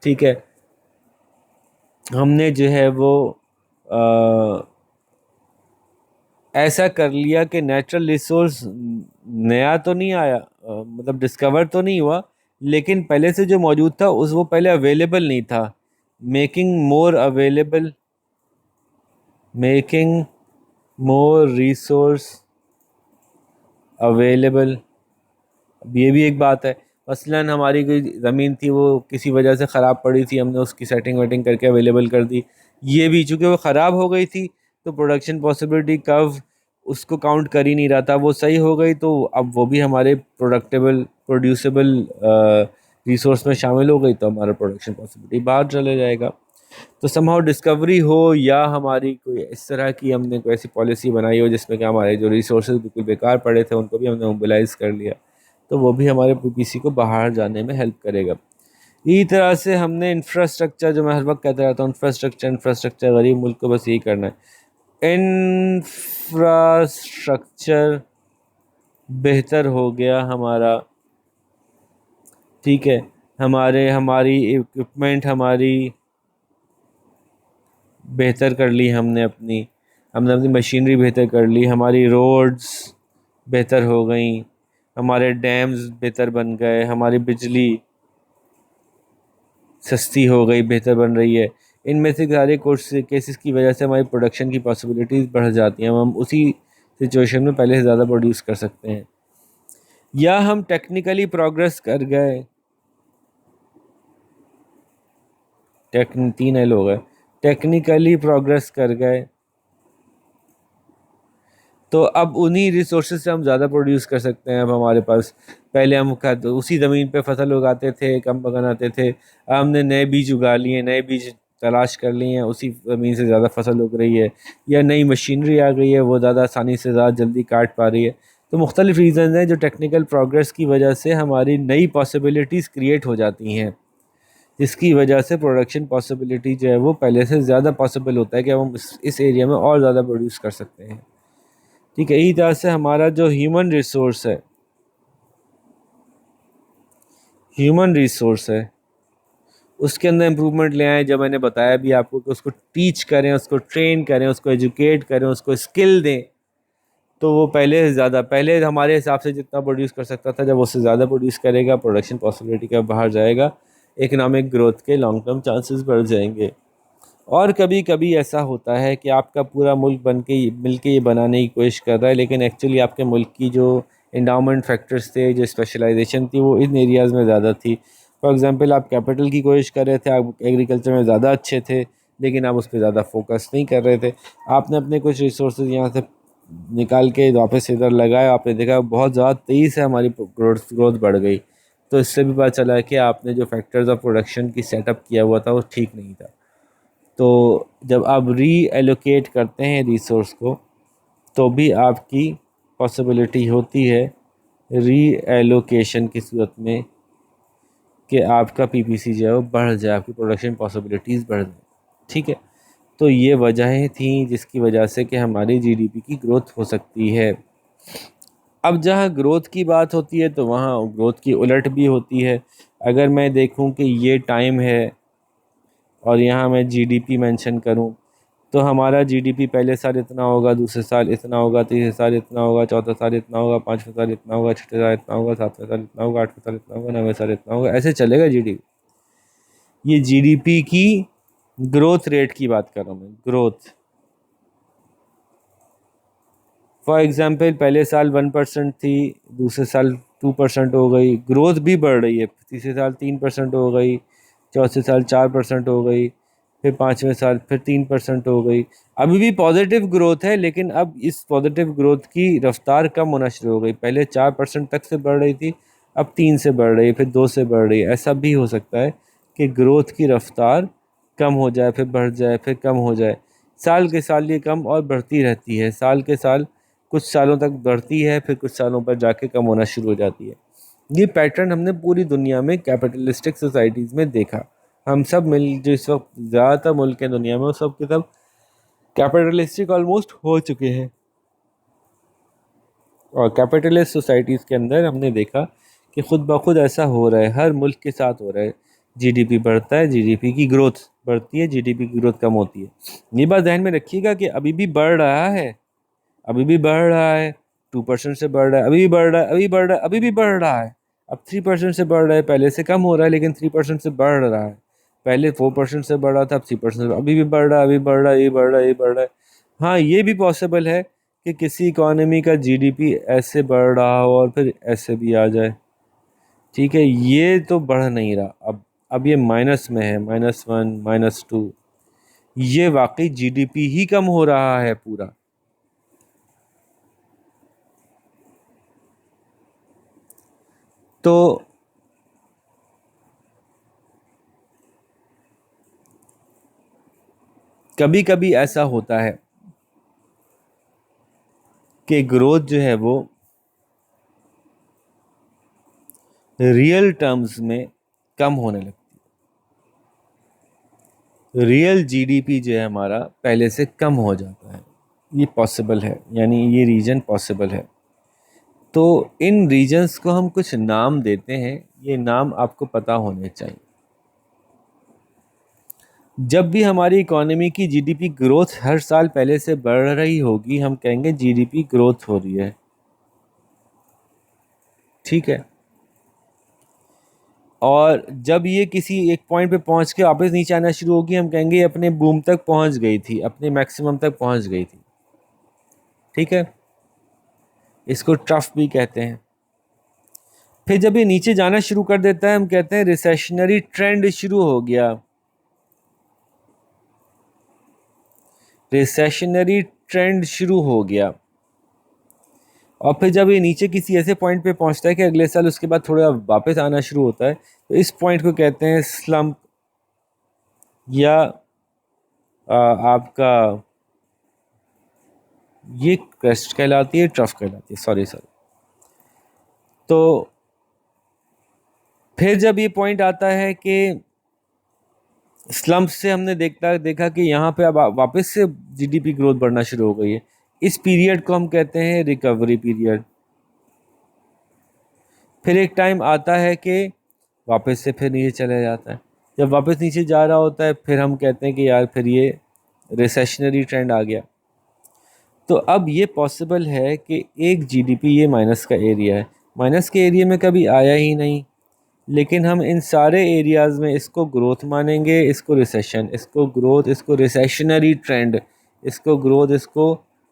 ठीक है, हमने जो है वो ऐसा कर लिया कि नेचुरल रिसोर्स नया तो नहीं आया, मतलब डिस्कवर तो नहीं हुआ, लेकिन पहले से जो मौजूद था उस वो पहले अवेलेबल नहीं था। Making more available, making more resource available. अब ये भी एक बात है, मसलन हमारी कोई ज़मीन थी, वो किसी वजह से ख़राब पड़ी थी, हमने उसकी सेटिंग वेटिंग करके अवेलेबल कर दी। ये भी चूँकि वो ख़राब हो गई थी तो प्रोडक्शन पॉसिबिलिटी कर्व उसको काउंट कर ही नहीं रहा था, वो सही हो गई तो अब वो भी हमारे प्रोडक्टेबल प्रोड्यूसेबल रिसोर्स में शामिल हो गई, तो हमारा प्रोडक्शन पॉसिबिलिटी बाहर चले जाएगा। तो समहाउ डिस्कवरी हो या हमारी कोई इस तरह की हमने कोई ऐसी पॉलिसी बनाई हो जिसमें कि हमारे जो रिसोर्सेज बिल्कुल बेकार पड़े थे उनको भी हमने मोबिलाइज कर लिया, तो वो भी हमारे पीपीसी को बाहर जाने में हेल्प करेगा। इसी तरह से हमने इंफ्रास्ट्रक्चर, जो मैं हर वक्त कहता रहता हूँ, इंफ्रास्ट्रक्चर इंफ्रास्ट्रक्चर, गरीब मुल्क को बस यही करना है, इंफ्रास्ट्रक्चर बेहतर हो गया हमारा। ठीक है, हमारी इक्विपमेंट हमारी बेहतर कर ली, हमने अपनी मशीनरी बेहतर कर ली, हमारी रोड्स बेहतर हो गई, हमारे डैम्स बेहतर बन गए, हमारी बिजली सस्ती हो गई, बेहतर बन रही है। इनमें से सारे केसेस की वजह से हमारी प्रोडक्शन की पॉसिबिलिटीज़ बढ़ जाती हैं, हम उसी सिचुएशन में पहले से ज़्यादा प्रोड्यूस कर सकते हैं। या हम टेक्निकली प्रोग्रेस कर गए, तीन एल हो गए, टेक्निकली प्रोग्रेस कर गए, तो अब उन्हीं रिसोर्सेज से हम ज़्यादा प्रोड्यूस कर सकते हैं। अब हमारे पास, पहले हम उसी ज़मीन पे फसल उगाते थे, कम बनाते थे, अब हमने नए बीज उगा लिए, नए बीज तलाश कर लिए हैं, उसी ज़मीन से ज़्यादा फसल उग रही है, या नई मशीनरी आ गई है, वो ज़्यादा आसानी से ज़्यादा जल्दी काट पा रही है। तो मुख्तलिफ़ रीज़न हैं जो टेक्निकल प्रोग्रेस की वजह से हमारी नई पॉसिबिलिटीज़ क्रिएट हो जाती हैं, जिसकी वजह से प्रोडक्शन पॉसिबिलिटी जो है वो पहले से ज़्यादा पॉसिबल होता है कि हम इस एरिया में और ज़्यादा प्रोड्यूस कर सकते हैं। ठीक है, इसी तरह से हमारा जो ह्यूमन रिसोर्स है उसके अंदर इम्प्रूवमेंट ले आए। जब मैंने बताया भी आपको कि उसको टीच करें, उसको ट्रेन करें, उसको एजुकेट करें, उसको स्किल दें, तो वो पहले हमारे हिसाब से जितना प्रोड्यूस कर सकता था, जब उससे ज़्यादा प्रोड्यूस करेगा, प्रोडक्शन पॉसिबिलिटी का बाहर जाएगा, इकोनॉमिक ग्रोथ के लॉन्ग टर्म चांसेस बढ़ जाएंगे। और कभी कभी ऐसा होता है कि आपका पूरा मुल्क मिल के ये बनाने की कोशिश कर रहा है, लेकिन एक्चुअली आपके मुल्क की जो इंडाउमेंट फैक्टर्स थे, जो स्पेशलाइजेशन थी, वो इन एरियाज़ में ज़्यादा थी। फॉर एग्जांपल, आप कैपिटल की कोशिश कर रहे थे, आप एग्रीकल्चर में ज़्यादा अच्छे थे, लेकिन आप उस पर ज़्यादा फोकस नहीं कर रहे थे। आपने अपने कुछ रिसोर्स यहाँ से निकाल के वापस इधर लगाया, आपने देखा बहुत ज़्यादा तेज़ी से हमारी ग्रोथ ग्रोथ बढ़ गई। तो इससे भी पता चला कि आपने जो फैक्टर्स ऑफ प्रोडक्शन की सेटअप किया हुआ था वो ठीक नहीं था। तो जब आप री एलोकेट करते हैं रिसोर्स को, तो भी आपकी पॉसिबिलिटी होती है री एलोकेशन की सूरत में कि आपका पीपीसी जो है वो बढ़ जाए, आपकी प्रोडक्शन पॉसिबिलिटीज़ बढ़ जाए। ठीक है, तो ये वजहें थी जिसकी वजह से कि हमारी जीडीपी की ग्रोथ हो सकती है। अब जहाँ ग्रोथ की बात होती है तो वहाँ ग्रोथ की उलट भी होती है। अगर मैं देखूँ कि ये टाइम है और यहाँ मैं जीडीपी मेंशन करूँ, तो हमारा जीडीपी पहले साल इतना होगा, दूसरे साल इतना होगा, तीसरे साल इतना होगा, चौथे साल इतना होगा, पाँचवें साल इतना होगा, छठे साल इतना होगा, सातवें साल इतना होगा, आठवें साल इतना होगा, नौवें साल इतना होगा, ऐसे चलेगा जीडीपी। ये जीडीपी की ग्रोथ रेट की बात कर रहा हूँ मैं, ग्रोथ। फॉर एग्जाम्पल, पहले साल 1% थी, दूसरे साल 2% हो गई, ग्रोथ भी बढ़ रही है। तीसरे साल 3% हो गई, चौथे साल 4% हो गई, फिर पाँचवें साल फिर 3% हो गई। अभी भी पॉजिटिव ग्रोथ है, लेकिन अब इस पॉजिटिव ग्रोथ की रफ्तार कम होना शुरू हो गई। पहले 4% तक से बढ़ रही थी, अब 3 से बढ़ रही है, फिर 2 से बढ़ रही है। ऐसा भी हो सकता है कि ग्रोथ की रफ्तार कम हो जाए, फिर बढ़ जाए, फिर कम हो जाए। साल के साल ये कम और बढ़ती रहती है, साल के साल कुछ सालों तक बढ़ती है, फिर कुछ सालों पर जाके कम होना शुरू हो जाती है। ये पैटर्न हमने पूरी दुनिया में कैपिटलिस्टिक सोसाइटीज़ में देखा। हम सब मिल जो इस वक्त ज़्यादातर मुल्क हैं दुनिया में, वो सब के सब कैपिटलिस्टिक ऑलमोस्ट हो चुके हैं। और कैपिटलिस्ट सोसाइटीज़ के अंदर हमने देखा कि खुद ब खुद ऐसा हो रहा है, हर मुल्क के साथ हो रहा है। जीडीपी बढ़ता है, जीडीपी की ग्रोथ बढ़ती है, जीडीपी की ग्रोथ कम होती है। ये बात ध्यान में रखिएगा कि अभी भी बढ़ रहा है, अभी भी बढ़ रहा है, 2% से बढ़ रहा है, अभी भी बढ़ रहा है, अभी बढ़ रहा है, अभी भी बढ़ रहा है। अब 3% से बढ़ रहा है, पहले से कम हो रहा है, लेकिन 3% से बढ़ रहा है। पहले 4% से बढ़ रहा था, अब 3% से, अभी भी बढ़ रहा है, अभी बढ़ रहा है, ये बढ़ रहा है, ये बढ़ रहा है। हाँ, ये भी पॉसिबल है कि किसी इकोनॉमी का जीडीपी ऐसे बढ़ रहा हो और फिर ऐसे भी आ जाए। ठीक है, ये तो बढ़ नहीं रहा, अब ये माइनस में है, -1, -2। ये वाकई जीडीपी ही कम हो रहा है पूरा। तो कभी कभी ऐसा होता है कि ग्रोथ जो है वो रियल टर्म्स में कम होने लगती है। रियल जीडीपी जो है हमारा पहले से कम हो जाता है। ये पॉसिबल है, यानी ये रीजन पॉसिबल है। तो इन रीजन्स को हम कुछ नाम देते हैं, ये नाम आपको पता होने चाहिए। जब भी हमारी इकोनॉमी की जीडीपी ग्रोथ हर साल पहले से बढ़ रही होगी, हम कहेंगे जीडीपी ग्रोथ हो रही है। ठीक है, और जब ये किसी एक पॉइंट पे पहुंच के वापस नीचे आना शुरू होगी, हम कहेंगे ये अपने बूम तक पहुंच गई थी, अपने मैक्सिमम तक पहुंच गई थी। ठीक है, इसको ट्रफ भी कहते हैं। फिर जब ये नीचे जाना शुरू कर देता है, हम कहते हैं रिसेशनरी ट्रेंड शुरू हो गया। रिसेशनरी ट्रेंड शुरू हो गया। और फिर जब ये नीचे किसी ऐसे पॉइंट पे पहुंचता है कि अगले साल उसके बाद थोड़ा वापस आना शुरू होता है, तो इस पॉइंट को कहते हैं स्लम्प, या आपका ये क्रेस्ट कहलाती है, ट्रफ कहलाती है, सॉरी सॉरी। तो फिर जब ये पॉइंट आता है कि स्लम्प से हमने देखा कि यहाँ पे अब वापस से जीडीपी ग्रोथ बढ़ना शुरू हो गई है, इस पीरियड को हम कहते हैं रिकवरी पीरियड। फिर एक टाइम आता है कि वापस से फिर नीचे चला जाता है। जब वापस नीचे जा रहा होता है, फिर हम कहते हैं कि यार फिर ये रिसेशनरी ट्रेंड आ गया। तो अब ये पॉसिबल है कि एक जीडीपी, ये माइनस का एरिया है, माइनस के एरिया में कभी आया ही नहीं, लेकिन हम इन सारे एरियाज़ में इसको ग्रोथ मानेंगे, इसको रिसेशन, इसको ग्रोथ, इसको रिसेशनरी ट्रेंड, इसको ग्रोथ, इसको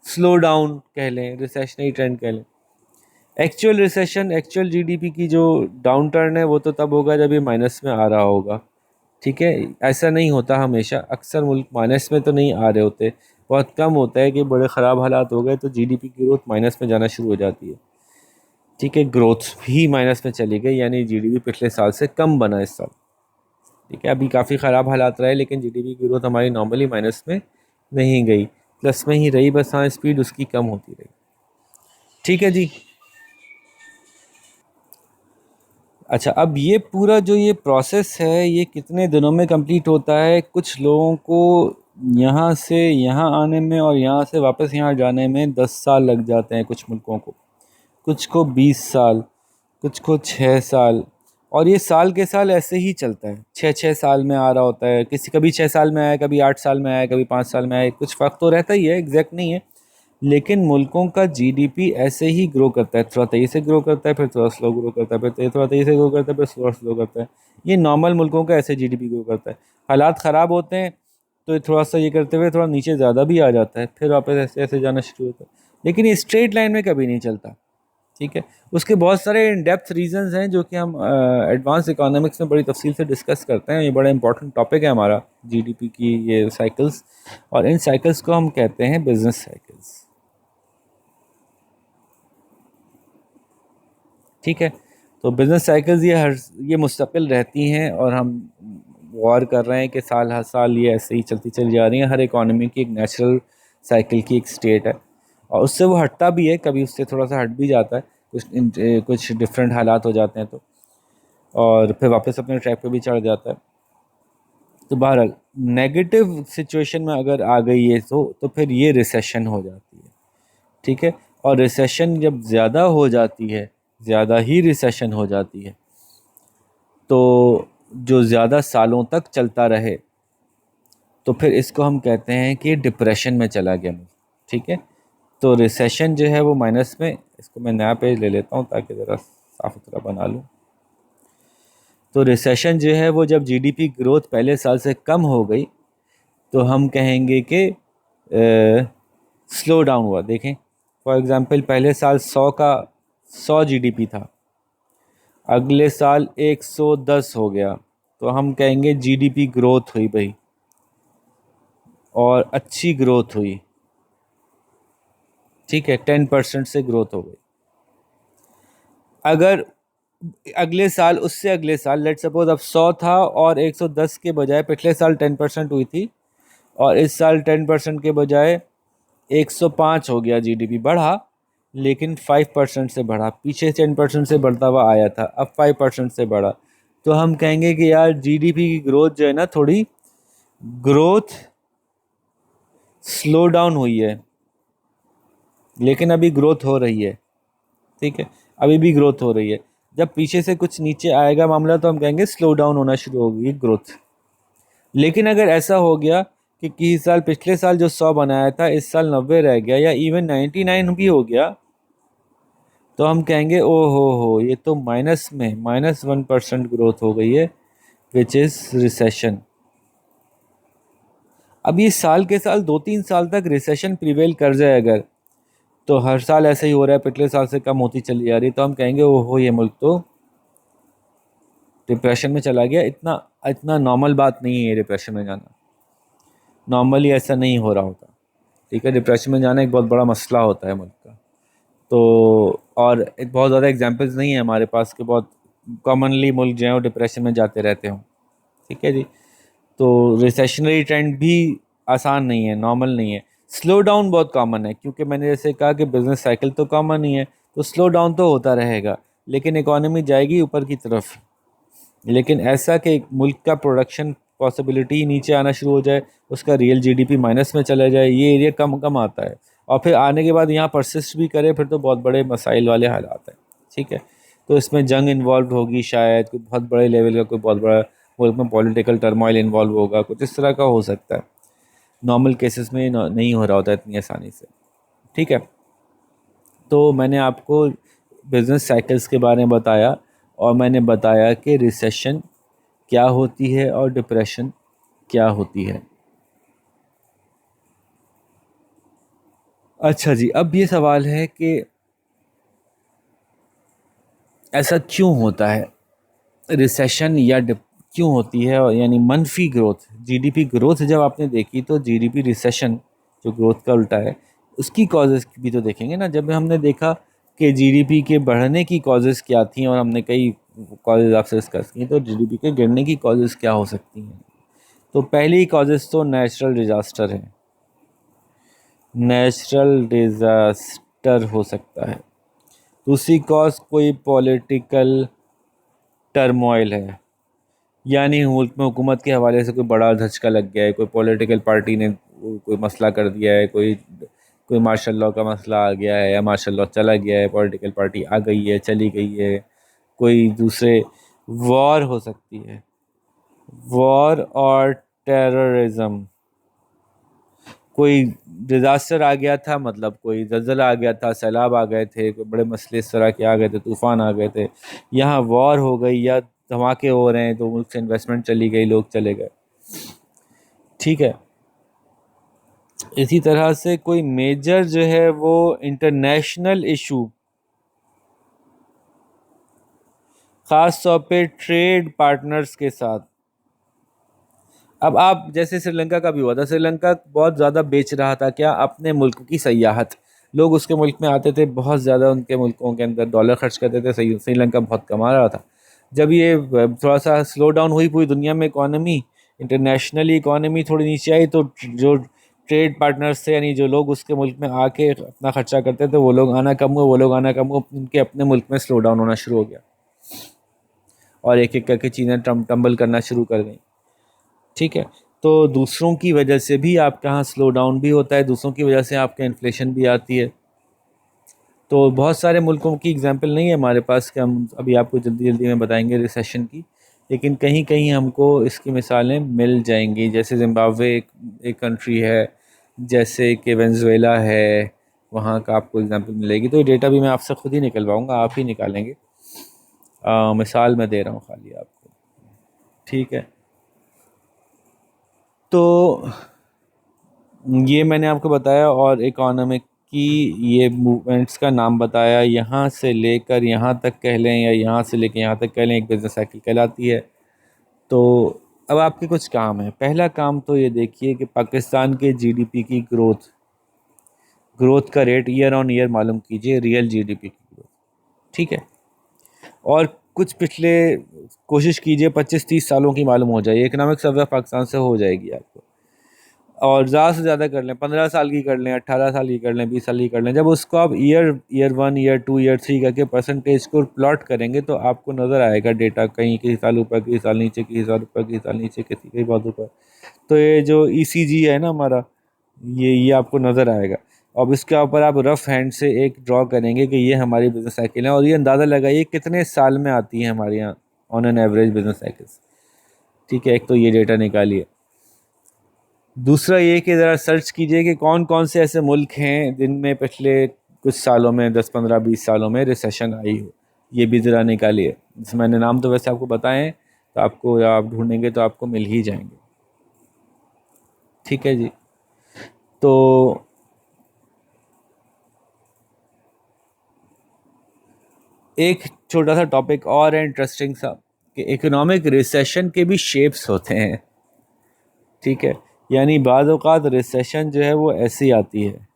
स्लो डाउन कह लें, रिसेशनरी ट्रेंड कह लें। एक्चुअल रिसेशन, एक्चुअल जीडीपी की जो डाउन टर्न है वो तो तब होगा जब ये माइनस में आ रहा होगा। ठीक है, ऐसा नहीं होता हमेशा, अक्सर मुल्क माइनस में तो नहीं आ रहे होते, बहुत कम होता है कि बड़े ख़राब हालात हो गए तो जीडीपी की ग्रोथ माइनस में जाना शुरू हो जाती है। ठीक है, ग्रोथ भी माइनस में चली गई, यानी जीडीपी पिछले साल से कम बना इस साल। ठीक है, अभी काफ़ी ख़राब हालात रहे लेकिन जीडीपी की ग्रोथ हमारी नॉर्मली माइनस में नहीं गई, प्लस में ही रही, बस हाँ स्पीड उसकी कम होती रही। ठीक है जी। अच्छा, अब ये पूरा जो ये प्रोसेस है ये कितने दिनों में कंप्लीट होता है? कुछ लोगों को यहाँ से यहाँ आने में और यहाँ से वापस यहाँ जाने में 10 साल लग जाते हैं, कुछ मुल्कों को, कुछ को 20 साल, कुछ को 6 साल, और ये साल के साल ऐसे ही चलता है, 6 6 साल में आ रहा होता है, किसी कभी 6 साल में आया, कभी 8 साल में आया, कभी 5 साल में आया, कुछ फ़र्क तो रहता ही है, एग्जैक्ट नहीं है, लेकिन मुल्कों का जीडीपी ऐसे ही ग्रो करता है, थोड़ा तेज़ी से ग्रो करता है, फिर थोड़ा स्लो ग्रो करता है, फिर थोड़ा तेज़ी से ग्रो करता है, फिर थोड़ा स्लो करता है। ये नॉर्मल मुल्कों का ऐसे जीडीपी ग्रो करता है। हालात ख़राब होते हैं तो ये थोड़ा सा ये करते हुए थोड़ा नीचे ज़्यादा भी आ जाता है, फिर वापस ऐसे ऐसे जाना शुरू होता है, लेकिन ये स्ट्रेट लाइन में कभी नहीं चलता। ठीक है, उसके बहुत सारे इन डेप्थ रीजंस हैं जो कि हम एडवांस इकोनॉमिक्स में बड़ी तफसील से डिस्कस करते हैं। ये बड़ा इंपॉर्टेंट टॉपिक है हमारा, जीडीपी की ये साइकिल्स, और इन साइकिल्स को हम कहते हैं बिजनेस साइकिल्स। ठीक है, तो बिजनेस साइकिल्स ये मुस्तकिल रहती हैं, और हम गौर कर रहे हैं कि साल हर साल ये ऐसे ही चलती चली जा रही हैं। हर इकोनॉमी की एक नेचुरल साइकिल की एक स्टेट है, और उससे वो हटता भी है, कभी उससे थोड़ा सा हट भी जाता है, कुछ डिफरेंट हालात हो जाते हैं तो, और फिर वापस अपने ट्रैक पे भी चढ़ जाता है। तो बहरहाल नेगेटिव सिचुएशन में अगर आ गई है तो फिर ये रिसेशन हो जाती है। ठीक है, और रिसेशन जब ज़्यादा हो जाती है, ज़्यादा ही रिसेशन हो जाती है, तो जो ज़्यादा सालों तक चलता रहे, तो फिर इसको हम कहते हैं कि डिप्रेशन में चला गया मुल्क। ठीक है, तो रिसेशन जो है वो माइनस में, इसको मैं नया पेज ले लेता हूँ ताकि ज़रा साफ सुथरा बना लूँ। तो रिसेशन जो है वो जब जीडीपी ग्रोथ पहले साल से कम हो गई तो हम कहेंगे कि स्लो डाउन हुआ। देखें, फॉर एग्ज़ाम्पल पहले साल 100 का 100 जीडीपी था, अगले साल 110 हो गया, तो हम कहेंगे जीडीपी ग्रोथ हुई भाई, और अच्छी ग्रोथ हुई। ठीक है, 10% से ग्रोथ हो गई। अगर अगले साल, उससे अगले साल, लेट सपोज अब 100 था और 110 के बजाय पिछले साल 10% हुई थी, और इस साल 10% के बजाय 105 हो गया, जीडीपी बढ़ा, लेकिन 5% से बढ़ा, पीछे 10% से बढ़ता हुआ आया था, अब 5% से बढ़ा, तो हम कहेंगे कि यार जीडीपी की ग्रोथ जो है ना, थोड़ी ग्रोथ स्लो डाउन हुई है, लेकिन अभी ग्रोथ हो रही है। ठीक है, अभी भी ग्रोथ हो रही है। जब पीछे से कुछ नीचे आएगा मामला तो हम कहेंगे स्लो डाउन होना शुरू होगी ग्रोथ। लेकिन अगर ऐसा हो गया कि किसी साल, पिछले साल जो 100 बनाया था इस साल 90 रह गया, या इवन 99 भी हो गया, तो हम कहेंगे ओ हो, ये तो माइनस में -1% ग्रोथ हो गई है, विच इज़ रिसेशन। अब ये साल के साल 2 3 साल तक रिसेशन प्रिवेल कर जाए अगर, तो हर साल ऐसे ही हो रहा है, पिछले साल से कम होती चली जा रही, तो हम कहेंगे ओहो ये मुल्क तो डिप्रेशन में चला गया। इतना इतना नॉर्मल बात नहीं है ये डिप्रेशन में जाना, नॉर्मली ऐसा नहीं हो रहा होता। ठीक है, डिप्रेशन में जाना एक बहुत बड़ा मसला होता है मुल्क का। तो और एक बहुत ज़्यादा एग्जांपल्स नहीं है हमारे पास कि बहुत कॉमनली मुल्क जो है वो डिप्रेशन में जाते रहते हों। ठीक है जी, तो रिसेशनरी ट्रेंड भी आसान नहीं है, नॉर्मल नहीं है। स्लो डाउन बहुत कॉमन है, क्योंकि मैंने जैसे कहा कि बिजनेस साइकिल तो कॉमन ही है, तो स्लो डाउन तो होता रहेगा, लेकिन इकोनॉमी जाएगी ऊपर की तरफ। लेकिन ऐसा कि एक मुल्क का प्रोडक्शन पॉसिबिलिटी नीचे आना शुरू हो जाए, उसका रियल जीडीपी माइनस में चला जाए, ये एरिया कम कम आता है, और फिर आने के बाद यहाँ परसिस्ट भी करे, फिर तो बहुत बड़े मसाइल वाले हालात हैं। ठीक है, तो इसमें जंग इन्वॉल्व होगी, शायद कोई बहुत बड़े लेवल का कोई बहुत बड़ा मुल्क में पॉलिटिकल टर्मोइल इन्वॉल्व होगा, कुछ इस तरह का हो सकता है। नॉर्मल केसेस में नहीं हो रहा होता इतनी आसानी से। ठीक है, तो मैंने आपको बिजनेस साइकिल्स के बारे में बताया, और मैंने बताया कि रिसेशन क्या होती है और डिप्रेशन क्या होती है। अच्छा जी, अब ये सवाल है कि ऐसा क्यों होता है, रिसेशन या क्यों होती है, और यानी मनफी ग्रोथ, जीडीपी ग्रोथ जब आपने देखी तो जीडीपी रिसेशन जो ग्रोथ का उल्टा है, उसकी कॉजेज़ भी तो देखेंगे ना। जब हमने देखा कि जीडीपी के बढ़ने की कॉजेज़ क्या थी, और हमने कई कॉजेज़ आपसे डिस्कस की, तो जीडीपी के गिरने की कॉजेज़ क्या हो सकती हैं। तो पहली कॉजेज़ तो नेचुरल डिज़ास्टर है, नेचुरल डिज़ास्टर हो सकता है। दूसरी कॉज कोई पॉलिटिकल टर्मोइल है, यानी मुल्क में हुकूमत के हवाले से कोई बड़ा धचका लग गया है, कोई पॉलिटिकल पार्टी ने कोई मसला कर दिया है, कोई कोई मार्शल लॉ का मसला आ गया है, या मार्शल लॉ चला गया है, पॉलिटिकल पार्टी आ गई है, चली गई है, कोई दूसरे, वॉर हो सकती है, वॉर और टेररिज्म, कोई डिज़ास्टर आ गया था, मतलब कोई ज़लज़ला आ गया था, सैलाब आ गए थे, कोई बड़े मसले इस तरह के आ गए थे, तूफ़ान आ गए थे, यहाँ वॉर हो गई या धमाके हो रहे हैं तो मुल्क से इन्वेस्टमेंट चली गई, लोग चले गए। ठीक है, इसी तरह से कोई मेजर जो है वो इंटरनेशनल इशू, ख़ास तौर पे ट्रेड पार्टनर्स के साथ। अब आप जैसे श्रीलंका का भी हुआ था, श्रीलंका बहुत ज़्यादा बेच रहा था क्या, अपने मुल्क की सयाहत, लोग उसके मुल्क में आते थे, बहुत ज़्यादा उनके मुल्कों के अंदर डॉलर खर्च करते थे, श्रीलंका बहुत कमा रहा था। जब ये थोड़ा सा स्लो डाउन हुई पूरी दुनिया में इकॉनमी, इंटरनेशनली इकॉनमी थोड़ी नीचे आई, तो जो ट्रेड पार्टनर्स थे, यानी जो लोग उसके मुल्क में आके अपना खर्चा करते थे, वो लोग आना कम हुआ, वो लोग आना कम हुआ, उनके अपने मुल्क में स्लो डाउन होना शुरू हो गया, और एक एक करके चीज़ें टम्बल करना शुरू कर गई। ठीक है, तो दूसरों की वजह से भी आपके यहाँ स्लो डाउन भी होता है, दूसरों की वजह से आपका इन्फ्लेशन भी आती है। तो बहुत सारे मुल्कों की एग्जांपल नहीं है हमारे पास कि हम अभी आपको जल्दी जल्दी में बताएंगे रिसेशन की, लेकिन कहीं कहीं हमको इसकी मिसालें मिल जाएंगी। जैसे ज़िम्बाब्वे एक कंट्री है, जैसे कि वेनेजुएला है, वहाँ का आपको एग्जांपल मिलेगी। तो ये डेटा भी मैं आपसे खुद ही निकलवाऊँगा, आप ही निकालेंगे, मिसाल मैं दे रहा हूँ खाली आपको। ठीक है, तो ये मैंने आपको बताया, और इकोनॉमिक की ये मूवमेंट्स का नाम बताया, यहाँ से लेकर यहाँ तक कह लें, या यहाँ से लेकर यहाँ तक कह लें, एक बिजनेस साइकिल कहलाती है। तो अब आपके कुछ काम है। पहला काम तो ये देखिए कि पाकिस्तान के जीडीपी की ग्रोथ का रेट ईयर ऑन ईयर मालूम कीजिए, रियल जीडीपी की ग्रोथ। ठीक है, और कुछ पिछले कोशिश कीजिए 25-30 सालों की मालूम हो जाए, इकोनॉमिक सर्वे ऑफ पाकिस्तान से हो जाएगी आपको। और ज़्यादा से ज़्यादा कर लें, 15 साल की कर लें, 18 साल की कर लें, 20 साल की कर लें। जब उसको आप ईयर 1, ईयर 2, ईयर 3 करके परसेंटेज को प्लॉट करेंगे, तो आपको नज़र आएगा डेटा, कहीं किसी साल ऊपर, किसी साल नीचे, किसी साल ऊपर, किसी साल नीचे, किसी कहीं बहुत ऊपर। तो ये जो ईसीजी है ना हमारा, ये आपको नज़र आएगा। अब इसके ऊपर आप रफ हैंड से एक ड्रॉ करेंगे कि ये हमारी बिजनेस साइकिल है, और ये अंदाज़ा लगाइए कितने साल में आती है हमारे यहाँ on an average business cycles. ठीक है, एक तो ये डेटा निकालिए। दूसरा ये कि ज़रा सर्च कीजिए कि कौन कौन से ऐसे मुल्क हैं जिनमें पिछले कुछ सालों में, 10, 15, 20 सालों में रिसेशन आई हो, ये भी ज़रा निकालिए। जैसे मैंने नाम तो वैसे आपको बताए हैं, तो आपको, या आप ढूंढेंगे तो आपको मिल ही जाएंगे। ठीक है जी, तो एक छोटा सा टॉपिक और है इंटरेस्टिंग सा, कि इकोनॉमिक रिसेशन के भी शेप्स होते हैं। ठीक है, यानी बाज़ औक़ात रिसेशन जो है वो ऐसी आती है,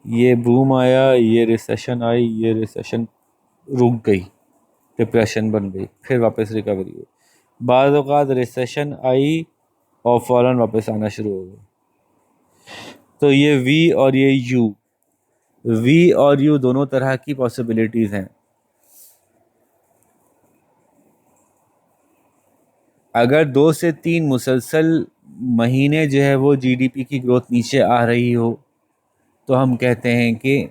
ये बूम आया, ये रिसेशन आई, ये रिसेशन रुक गई, डिप्रेशन बन गई, फिर वापस रिकवरी हुई। बाज़ औक़ात रिसेशन आई और फ़ौरन वापस आना शुरू हो गई। तो ये वी और यू दोनों तरह की पॉसिबिलिटीज़ हैं। अगर 2 से 3 मुसलसल महीने जो है वो जीडीपी की ग्रोथ नीचे आ रही हो, तो हम कहते हैं कि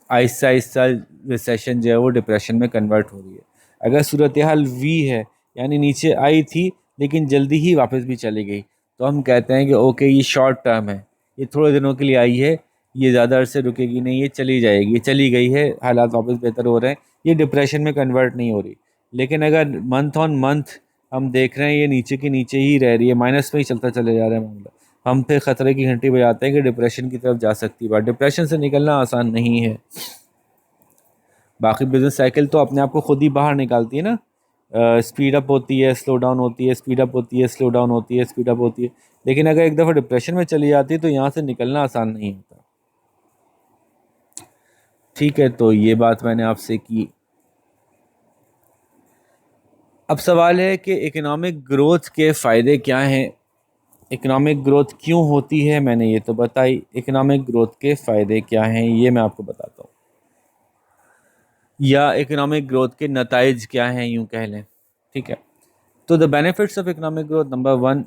आहिस्ता आहिस्ता रिसेशन जो है वो डिप्रेशन में कन्वर्ट हो रही है। अगर सूरत हाल वी है, यानी नीचे आई थी लेकिन जल्दी ही वापस भी चली गई, तो हम कहते हैं कि ओके, ये शॉर्ट टर्म है, ये थोड़े दिनों के लिए आई है, ये ज़्यादा अरसे रुकेगी नहीं, ये चली जाएगी, ये चली गई है, हालात वापस बेहतर हो रहे हैं, ये डिप्रेशन में कन्वर्ट नहीं हो रही। लेकिन अगर मंथ ऑन मंथ हम देख रहे हैं ये नीचे के नीचे ही रह रही है, माइनस में ही चलता चले जा रहा है मामला, हम फिर ख़तरे की घंटी बजाते हैं कि डिप्रेशन की तरफ जा सकती है बात। डिप्रेशन से निकलना आसान नहीं है। बाकी बिजनेस साइकिल तो अपने आप को खुद ही बाहर निकालती है ना, स्पीड अप होती है, स्लो डाउन होती है, स्पीड अप होती है, स्लो डाउन होती है, स्पीड अप होती है। लेकिन अगर एक दफ़ा डिप्रेशन में चली जाती है तो यहाँ से निकलना आसान नहीं होता। ठीक है, तो ये बात मैंने आपसे की। अब सवाल है कि इकोनॉमिक ग्रोथ के फ़ायदे क्या हैं, इकोनॉमिक ग्रोथ क्यों होती है, मैंने ये तो बताई। इकोनॉमिक ग्रोथ के फ़ायदे क्या हैं ये मैं आपको बताता हूँ, या इकोनॉमिक ग्रोथ के नताइज क्या हैं यूँ कह लें। ठीक है, तो the benefits of economic growth, number 1,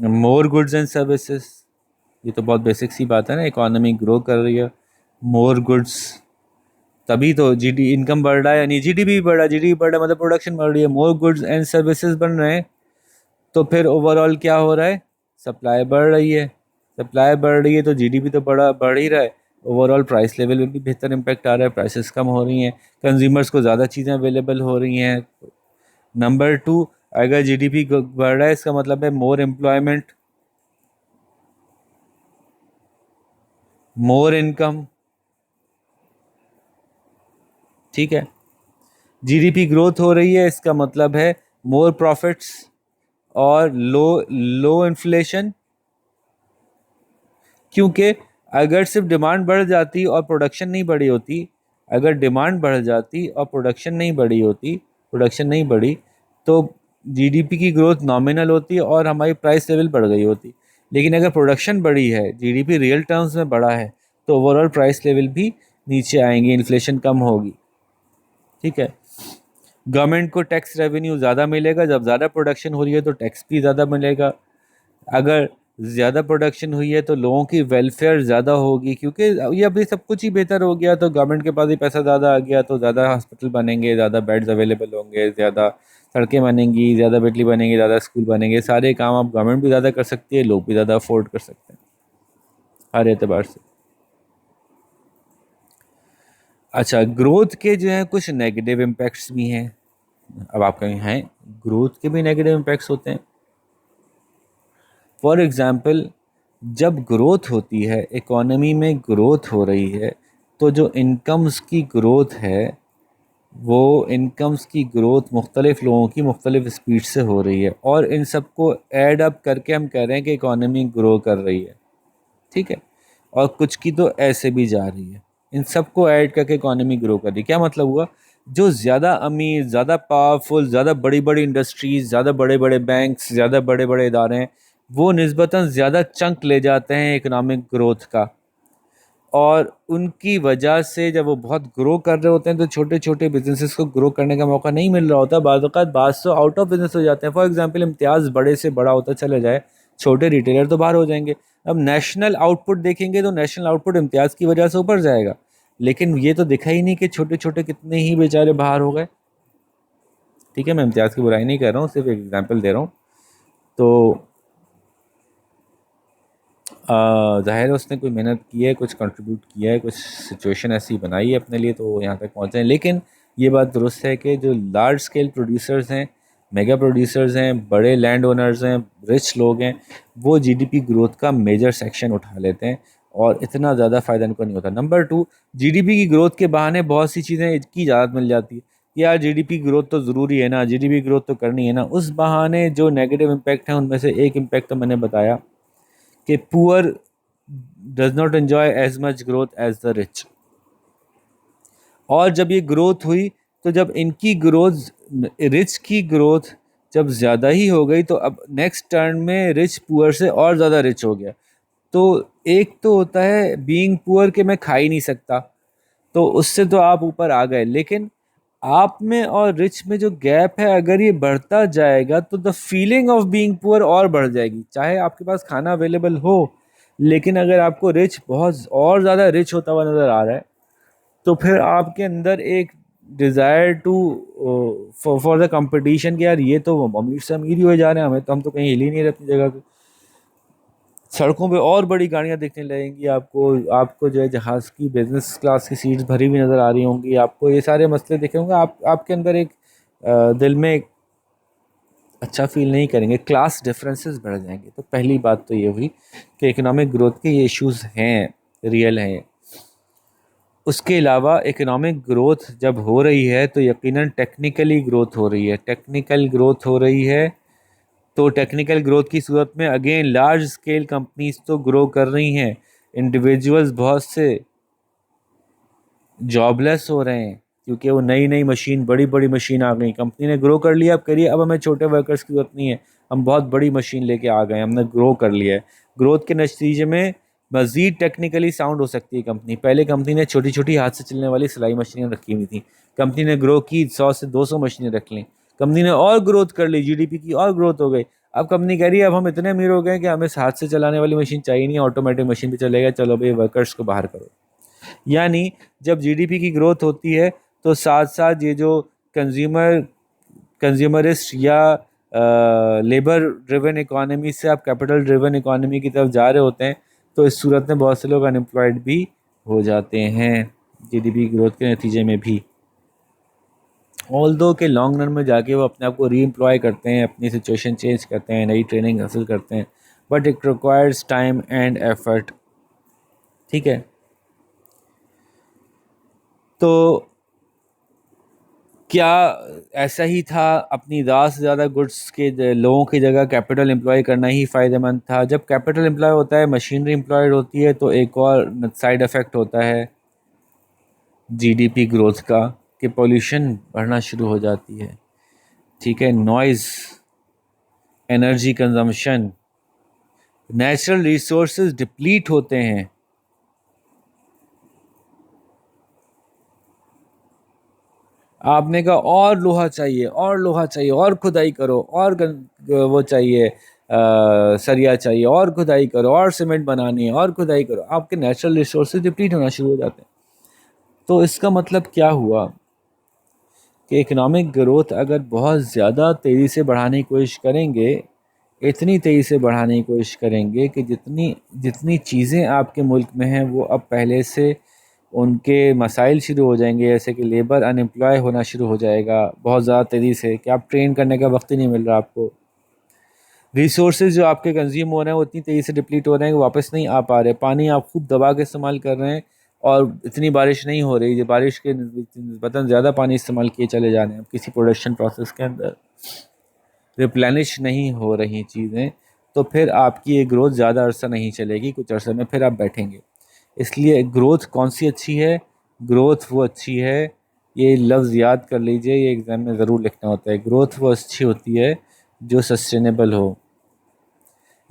more goods and services. ये तो बहुत बेसिक सी बात है ना, इकोनॉमी ग्रो कर रही है, मोर गुड्स, तभी तो जीडी इनकम बढ़ रहा है, यानी जीडीपी बढ़ रहा है, जीडीपी बढ़ रहा है मतलब प्रोडक्शन बढ़ रही है, मोर गुड्स एंड सर्विसेज बन रहे हैं, तो फिर ओवरऑल क्या हो रहा है, सप्लाई बढ़ रही है, सप्लाई बढ़ रही है तो जीडीपी तो बढ़ ही रहा है, ओवरऑल प्राइस लेवल में भी बेहतर इम्पैक्ट आ रहा है, प्राइसेस कम हो रही हैं, कंज्यूमर्स को ज़्यादा चीज़ें अवेलेबल हो रही हैं। नंबर 2, अगर जीडीपी बढ़ रहा है इसका मतलब है मोर एम्प्लॉयमेंट, मोर इनकम। ठीक है, जीडीपी ग्रोथ हो रही है इसका मतलब है मोर प्रॉफिट्स और लो लो इन्फ्लेशन। क्योंकि अगर सिर्फ डिमांड बढ़ जाती और प्रोडक्शन नहीं बढ़ी होती, अगर डिमांड बढ़ जाती और प्रोडक्शन नहीं बढ़ी होती, प्रोडक्शन नहीं बढ़ी, तो जीडीपी की ग्रोथ नॉमिनल होती और हमारी प्राइस लेवल बढ़ गई होती। लेकिन अगर प्रोडक्शन बढ़ी है, जीडीपी रियल टर्म्स में बढ़ा है, तो ओवरऑल प्राइस लेवल भी नीचे आएंगे, इन्फ्लेशन कम होगी। ठीक है, गवर्नमेंट को टैक्स रेवेन्यू ज़्यादा मिलेगा, जब ज़्यादा प्रोडक्शन हो रही है तो टैक्स भी ज़्यादा मिलेगा। अगर ज़्यादा प्रोडक्शन हुई है तो लोगों की वेलफेयर ज़्यादा होगी, क्योंकि ये अभी सब कुछ ही बेहतर हो गया, तो गवर्नमेंट के पास ही पैसा ज़्यादा आ गया, तो ज़्यादा हॉस्पिटल बनेंगे, ज़्यादा बेड्स अवेलेबल होंगे, ज़्यादा सड़कें बनेंगी, ज़्यादा बिजली बनेंगी, ज़्यादा स्कूल बनेंगे, सारे काम अब गवर्नमेंट भी ज़्यादा कर सकती है, लोग भी ज़्यादा अफोर्ड कर सकते हैं हर एतबार से। अच्छा, ग्रोथ के जो हैं कुछ नेगेटिव इम्पैक्ट्स भी हैं। अब आप कहें हैं ग्रोथ के भी नेगेटिव इम्पैक्ट्स होते हैं। फॉर एग्ज़ाम्पल, जब ग्रोथ होती है, इकोनॉमी में ग्रोथ हो रही है, तो जो इनकम्स की ग्रोथ है, वो इनकम्स की ग्रोथ मुख्तलिफ़ लोगों की मुख्तलिफ़ स्पीड से हो रही है, और इन सबको ऐड अप करके हम कह रहे हैं कि इकोनॉमी ग्रो कर रही है। ठीक है, और कुछ की तो ऐसे भी जा रही है, इन सबको ऐड करके इकोनॉमी ग्रो कर रही है। क्या मतलब हुआ, जो ज़्यादा अमीर, ज़्यादा पावरफुल, ज़्यादा बड़ी बड़ी इंडस्ट्रीज़, ज़्यादा बड़े बड़े बैंक्स, ज़्यादा बड़े बड़े इदारे हैं, वो निस्बतन ज़्यादा चंक ले जाते हैं इकोनॉमिक ग्रोथ का, और उनकी वजह से जब वो बहुत ग्रो कर रहे होते हैं तो छोटे छोटे बिजनेसेस को ग्रो करने का मौका नहीं मिल रहा होता, बाज़ औक़ात बाज़ तो आउट ऑफ बिजनेस हो जाते हैं। फॉर एग्जांपल, इम्तियाज़ बड़े से बड़ा होता चले जाए, छोटे रिटेलर तो बाहर हो जाएंगे। अब नेशनल आउटपुट देखेंगे तो नेशनल आउटपुट इम्तियाज़ की वजह से ऊपर जाएगा, लेकिन ये तो दिखा ही नहीं कि छोटे छोटे कितने ही बेचारे बाहर हो गए। ठीक है, मैं इम्तियाज़ की बुराई नहीं कर रहा हूँ, सिर्फ एक एग्जाम्पल दे रहा हूँ। तो ज़ाहिर है उसने कोई मेहनत की है, कुछ कंट्रीब्यूट किया है, कुछ सिचुएशन ऐसी बनाई है अपने लिए, तो वो यहाँ तक पहुँचे हैं। लेकिन ये बात दुरुस्त है कि जो लार्ज स्केल प्रोड्यूसर्स हैं, मेगा प्रोड्यूसर्स हैं, बड़े लैंड ओनर्स हैं, रिच लोग हैं, वो जीडीपी ग्रोथ का मेजर सेक्शन उठा लेते हैं, और इतना ज़्यादा फ़ायदा इनको नहीं होता। नंबर 2, जीडीपी की ग्रोथ के बहाने बहुत सी चीज़ें की इजाज़त मिल जाती है कि यार जीडीपी ग्रोथ तो ज़रूरी है ना, जीडीपी ग्रोथ तो करनी है ना। उस बहाने जो नेगेटिव इम्पैक्ट हैं उनमें से एक इम्पैक्ट तो मैंने बताया कि poor does not enjoy as much growth as the rich. और जब ये ग्रोथ हुई, तो जब इनकी ग्रोथ, रिच की ग्रोथ जब ज़्यादा ही हो गई, तो अब नेक्स्ट टर्न में रिच पुअर से और ज़्यादा रिच हो गया। तो एक तो होता है बीइंग पुअर कि मैं खा ही नहीं सकता, तो उससे तो आप ऊपर आ गए, लेकिन आप में और रिच में जो गैप है, अगर ये बढ़ता जाएगा तो the feeling of being poor और बढ़ जाएगी। चाहे आपके पास खाना अवेलेबल हो, लेकिन अगर आपको रिच बहुत और ज़्यादा रिच होता हुआ नज़र आ रहा है, तो फिर आपके अंदर एक desire to for the competition कि यार ये तो अमीर से अमीर ही हो जा रहे हैं, हमें तो, हम तो कहीं हिल ही नहीं रहे अपनी जगह पे। सड़कों पे और बड़ी गाड़ियां दिखने लगेंगी आपको। आपको जो है जहाज़ की बिजनेस क्लास की सीट्स भरी हुई नज़र आ रही होंगी। आपको ये सारे मसले दिखे होंगे। आपके अंदर एक दिल में एक अच्छा फील नहीं करेंगे, क्लास डिफरेंसेस बढ़ जाएंगे। तो पहली बात तो ये हुई कि इकोनॉमिक ग्रोथ के ये इश्यूज हैं, रियल हैं। उसके अलावा इकोनॉमिक ग्रोथ जब हो रही है तो यकीनन टेक्निकली ग्रोथ हो रही है। टेक्निकल ग्रोथ हो रही है तो टेक्निकल ग्रोथ की सूरत में अगेन लार्ज स्केल कंपनीज तो ग्रो कर रही हैं। इंडिविजुअल्स बहुत से जॉबलेस हो रहे हैं क्योंकि वो नई नई मशीन, बड़ी बड़ी मशीन आ गई। कंपनी ने ग्रो कर लिया, अब करिए, अब हमें छोटे वर्कर्स की जरूरत नहीं है, हम बहुत बड़ी मशीन लेके आ गए, हमने ग्रो कर लिया है। ग्रोथ के नतीजे में मजीद टेक्निकली साउंड हो सकती है कंपनी। पहले कंपनी ने छोटी छोटी हाथ से चलने वाली सिलाई मशीनें रखी हुई थी, कंपनी ने ग्रो की 100 से 200 मशीनें रख ली, कंपनी ने और ग्रोथ कर ली, जीडीपी की और ग्रोथ हो गई। अब कंपनी कह रही है अब हम इतने अमीर हो गए कि हमें हाथ से चलाने वाली मशीन चाहिए नहीं, ऑटोमेटिक मशीन पे चलेगा, चलो भाई वर्कर्स को बाहर करो। यानी जब जीडीपी की ग्रोथ होती है तो साथ साथ ये जो कंज्यूमरिस्ट या लेबर ड्रिवन इकोनॉमी से आप कैपिटल ड्रिवन इकोनॉमी की तरफ जा रहे होते हैं, तो इस सूरत में बहुत से लोग अनएम्प्लॉयड भी हो जाते हैं जीडीपी ग्रोथ के नतीजे में भी। ऑल दो के लॉन्ग रन में जाके वो अपने आप को री एम्प्लॉय करते हैं, अपनी सिचुएशन चेंज करते हैं, नई ट्रेनिंग हासिल करते हैं, but it requires time and effort. ठीक है, तो क्या ऐसा ही था? अपनी ज़्यादा से ज़्यादा गुड्स के लोगों की जगह कैपिटल एम्प्लॉय करना ही फ़ायदेमंद था? जब कैपिटल एम्प्लॉय होता है, मशीनरी एम्प्लॉयड होती है, तो एक और साइड इफ़ेक्ट होता है जीडीपी ग्रोथ का कि पोल्यूशन बढ़ना शुरू हो जाती है। ठीक है, noise, energy consumption, natural resources deplete होते हैं। आपने कहा और लोहा चाहिए, और लोहा चाहिए, और खुदाई करो, और वो चाहिए, सरिया चाहिए, और खुदाई करो, और सीमेंट बनानी है, और खुदाई करो। आपके नेचुरल रिसोर्सेज डिप्लीट होना शुरू हो जाते हैं। तो इसका मतलब क्या हुआ कि इकोनॉमिक ग्रोथ अगर बहुत ज़्यादा तेज़ी से बढ़ाने की कोशिश करेंगे, इतनी तेज़ी से बढ़ाने की कोशिश करेंगे कि जितनी जितनी चीज़ें आपके मुल्क में हैं वो अब पहले से उनके मसाइल शुरू हो जाएंगे, जैसे कि लेबर अनएम्प्लॉय होना शुरू हो जाएगा बहुत ज़्यादा तेज़ी से कि आप ट्रेन करने का वक्त ही नहीं मिल रहा आपको। रिसोर्सेज जो आपके कंज्यूम हो रहे हैं वो इतनी तेज़ी से डिप्लीट हो रहे हैं कि वापस नहीं आ पा रहे। पानी आप खूब दबा के इस्तेमाल कर रहे हैं और इतनी बारिश नहीं हो रही, जो बारिश के निस्बतन ज़्यादा पानी इस्तेमाल किए चले जा रहे हैं किसी प्रोडक्शन प्रोसेस के अंदर, रिप्लेनिश नहीं हो रही चीज़ें, तो फिर आपकी ये ग्रोथ ज़्यादा अरसा नहीं चलेगी, कुछ अरसे में फिर आप बैठेंगे। इसलिए ग्रोथ कौन सी अच्छी है? ग्रोथ वो अच्छी है, ये लफ्ज़ याद कर लीजिए, ये एग्ज़ाम में ज़रूर लिखना होता है। ग्रोथ वो अच्छी होती है जो सस्टेनेबल हो,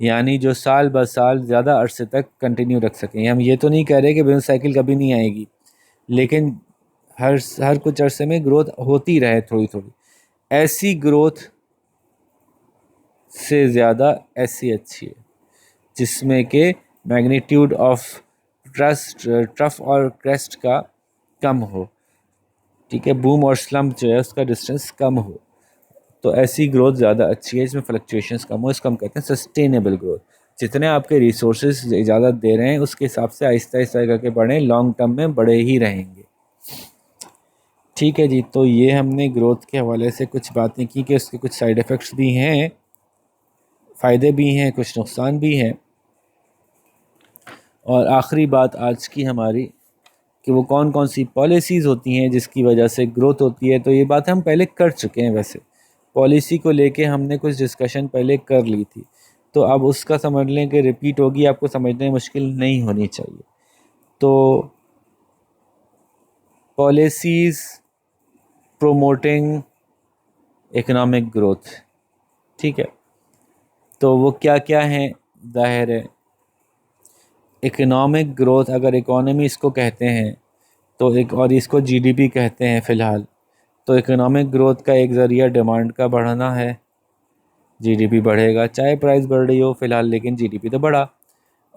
यानी जो साल ब साल ज़्यादा अरसे तक कंटिन्यू रख सकें। हम ये तो नहीं कह रहे कि बिजनेस साइकिल कभी नहीं आएगी, लेकिन हर कुछ अरसे में ग्रोथ होती रहे थोड़ी थोड़ी। ऐसी ग्रोथ से ज़्यादा ऐसी अच्छी है जिसमें के मैग्नीट्यूड ऑफ ट्रफ और क्रेस्ट का कम हो। ठीक है, बूम और स्लम्प जो है उसका डिस्टेंस कम हो, तो ऐसी ग्रोथ ज़्यादा अच्छी है, इसमें फ्लक्चुएशंस कम हो। इसको हम कहते हैं सस्टेनेबल ग्रोथ। जितने आपके रिसोर्सेज इजाज़त दे रहे हैं उसके हिसाब से आहिस्ता आहिस्ता करके बढ़ें, लॉन्ग टर्म में बड़े ही रहेंगे। ठीक है जी, तो ये हमने ग्रोथ के हवाले से कुछ बातें की कि उसके कुछ साइड इफ़ेक्ट्स भी हैं, फ़ायदे भी हैं, कुछ नुकसान भी हैं। और आखिरी बात आज की हमारी कि वो कौन कौन सी पॉलिसीज़ होती हैं जिसकी वजह से ग्रोथ होती है। तो ये बात हम पहले कर चुके हैं, वैसे पॉलिसी को लेके हमने कुछ डिस्कशन पहले कर ली थी, तो अब उसका समझ लें कि रिपीट होगी, आपको समझने में मुश्किल नहीं होनी चाहिए। तो पॉलिसीज़ प्रोमोटिंग इकोनॉमिक ग्रोथ, ठीक है, तो वो क्या क्या हैं? ज़ाहिर है इकोनॉमिक ग्रोथ, अगर इकोनॉमी इसको कहते हैं तो एक, और इसको जीडीपी कहते हैं फ़िलहाल, तो इकोनॉमिक ग्रोथ का एक ज़रिया डिमांड का बढ़ना है। जीडीपी बढ़ेगा चाहे प्राइस बढ़ रही हो फ़िलहाल, लेकिन जीडीपी तो बढ़ा।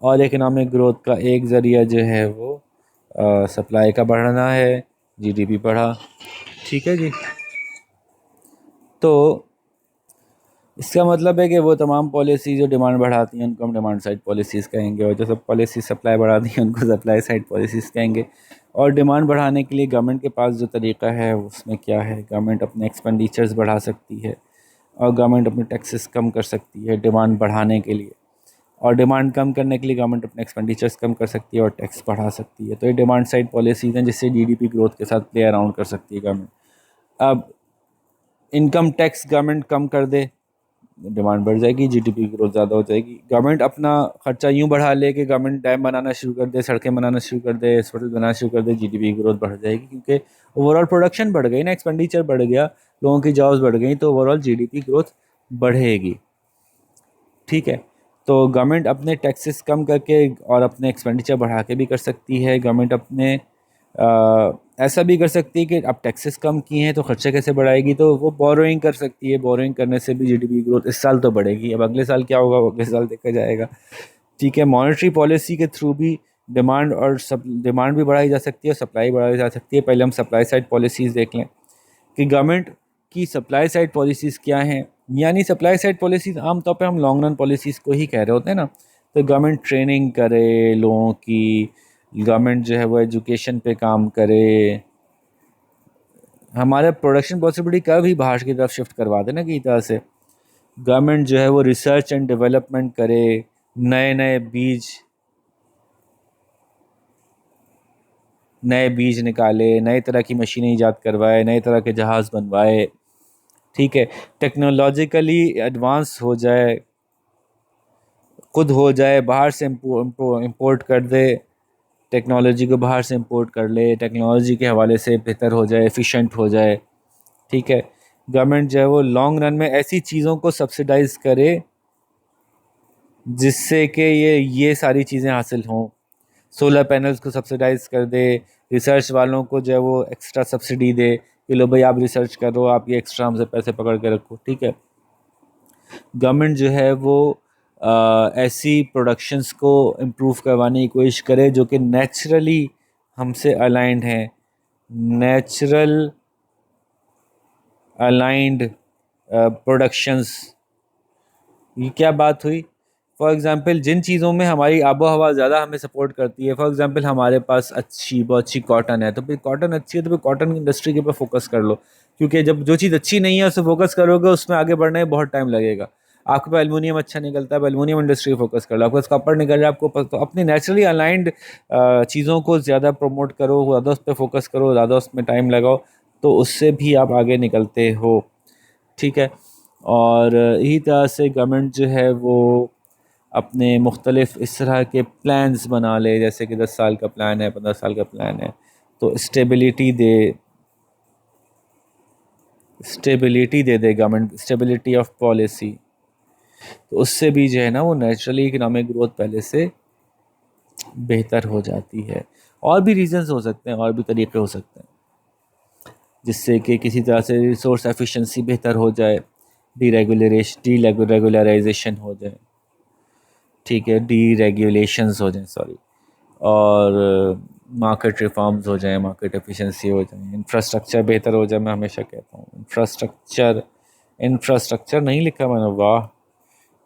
और इकोनॉमिक ग्रोथ का एक ज़रिया जो है वो सप्लाई का बढ़ना है, जीडीपी बढ़ा। ठीक है जी, तो इसका मतलब है कि वो तमाम पॉलिसी जो डिमांड बढ़ाती हैं उनको हम डिमांड साइड पॉलिसीज़ कहेंगे, और जो सब पॉलिसी सप्लाई बढ़ाती हैं उनको सप्लाई साइड पॉलिसीज़ कहेंगे। और डिमांड बढ़ाने के लिए गवर्नमेंट के पास जो तरीका है उसमें क्या है, गवर्नमेंट अपने एक्सपेंडिचर्स बढ़ा सकती है और गवर्नमेंट अपने टैक्सेस कम कर सकती है डिमांड बढ़ाने के लिए, और डिमांड कम करने के लिए गवर्नमेंट अपने एक्सपेंडिचर्स कम कर सकती है और टैक्स बढ़ा सकती है। तो ये डिमांड साइड पॉलिसीज़ हैं जिससे जीडीपी ग्रोथ के साथ प्ले अराउंड कर सकती है गवर्नमेंट। अब इनकम टैक्स गवर्नमेंट कम कर दे, डिमांड बढ़ जाएगी, जीडीपी ग्रोथ ज़्यादा हो जाएगी। गवर्नमेंट अपना खर्चा यूँ बढ़ा ले कि गवर्नमेंट डैम बनाना शुरू कर दे, सड़कें बनाना शुरू कर दे, हॉस्पिटल बनाना शुरू कर दे, जीडीपी ग्रोथ बढ़ जाएगी, क्योंकि ओवरऑल प्रोडक्शन बढ़ गई ना, एक्सपेंडिचर बढ़ गया, लोगों की जॉब्स बढ़ गई, तो ओवरऑल जीडीपी ग्रोथ बढ़ेगी। ठीक है, तो गवर्नमेंट अपने टैक्सेस कम करके और अपने एक्सपेंडिचर बढ़ा के भी कर सकती है। गवर्नमेंट अपने ऐसा भी कर सकती है कि अब टैक्सेस कम किए हैं तो खर्चा कैसे बढ़ाएगी, तो वो बोरोइंग कर सकती है। बोरोइंग करने से भी जीडीपी ग्रोथ इस साल तो बढ़ेगी, अब अगले साल क्या होगा वो अगले साल देखा जाएगा। ठीक है, मॉनेटरी पॉलिसी के थ्रू भी डिमांड और सब डिमांड भी बढ़ाई जा सकती है और सप्लाई बढ़ाई जा सकती है। पहले हम सप्लाई साइड पॉलिसीज़ देख लें कि गवर्नमेंट की सप्लाई साइड पॉलिसीज़ क्या हैं। यानी सप्लाई साइड पॉलिसीज़ आमतौर पे हम लॉन्ग रन पॉलिसीज़ को ही कह रहे होते हैं ना। तो गवर्नमेंट ट्रेनिंग करे लोगों की, गवर्नमेंट जो है वो एजुकेशन पे काम करे, हमारे प्रोडक्शन पॉसिबिलिटी का भी बाहर की तरफ शिफ्ट करवा देना की तरह से। गवर्नमेंट जो है वो रिसर्च एंड डेवलपमेंट करे, नए नए बीज निकाले, नए तरह की मशीनें ईजाद करवाए, नए तरह के जहाज़ बनवाए। ठीक है, टेक्नोलॉजिकली एडवांस हो जाए, खुद हो जाए, बाहर से इंपोर्ट कर दे, टेक्नोलॉजी को बाहर से इंपोर्ट कर ले, टेक्नोलॉजी के हवाले से बेहतर हो जाए, एफिशिएंट हो जाए। ठीक है, गवर्नमेंट जो है वो लॉन्ग रन में ऐसी चीज़ों को सब्सिडाइज करे जिससे कि ये सारी चीज़ें हासिल हों। सोलर पैनल्स को सब्सिडाइज कर दे, रिसर्च वालों को जो है वो एक्स्ट्रा सब्सिडी दे कि लो भाई आप रिसर्च करो, आप ये एक्स्ट्रा हमसे पैसे पकड़ के रखो। ठीक है, गवर्नमेंट जो है वो ऐसी प्रोडक्शंस को इम्प्रूव करवाने की कोशिश करे जो कि नेचुरली हमसे अलाइंड हैं, नेचुरल अलाइंड प्रोडक्शंस। ये क्या बात हुई? फॉर एग्ज़ाम्पल जिन चीज़ों में हमारी आबो हवा ज़्यादा हमें सपोर्ट करती है, फॉर एग्ज़ाम्पल हमारे पास बहुत अच्छी कॉटन है, तो फिर कॉटन अच्छी है तो फिर कॉटन इंडस्ट्री के ऊपर फोकस कर लो, क्योंकि जब जो चीज़ अच्छी नहीं है उस पर फोकस करोगे उसमें आगे बढ़ने में बहुत टाइम लगेगा। आपके पास एलुमिनियम अच्छा निकलता है, एलुमिनियम इंडस्ट्री फोकस कर लो, आपके पास कॉपर निकल रहा है, आपको तो अपनी नेचुरली अलाइंड चीज़ों को ज़्यादा प्रमोट करो, ज़्यादा उस पर फोकस करो, ज़्यादा उसमें टाइम लगाओ, तो उससे भी आप आगे निकलते हो। ठीक है, और इसी तरह से गवर्नमेंट जो है वो अपने मुख्तलिफ इस तरह के प्लान्स बना ले, जैसे कि 10 साल का प्लान है, 15 साल का प्लान है, तो stability they they government, stability of policy, तो उससे भी जो है ना वो नेचुरली इकनॉमिक ग्रोथ पहले से बेहतर हो जाती है। और भी रीजंस हो सकते हैं, और भी तरीके हो सकते हैं जिससे कि किसी तरह से रिसोर्स एफिशिएंसी बेहतर हो जाए, डीरेगुलराइजेशन हो जाए। ठीक है, डीरेगुलेशंस हो जाए, सॉरी, और मार्केट रिफॉर्म्स हो जाए, मार्केट एफिशिएंसी हो जाए, इंफ्रास्ट्रक्चर बेहतर हो जाए। मैं हमेशा कहता हूँ इंफ्रास्ट्रक्चर नहीं लिखा मैंने, वाह,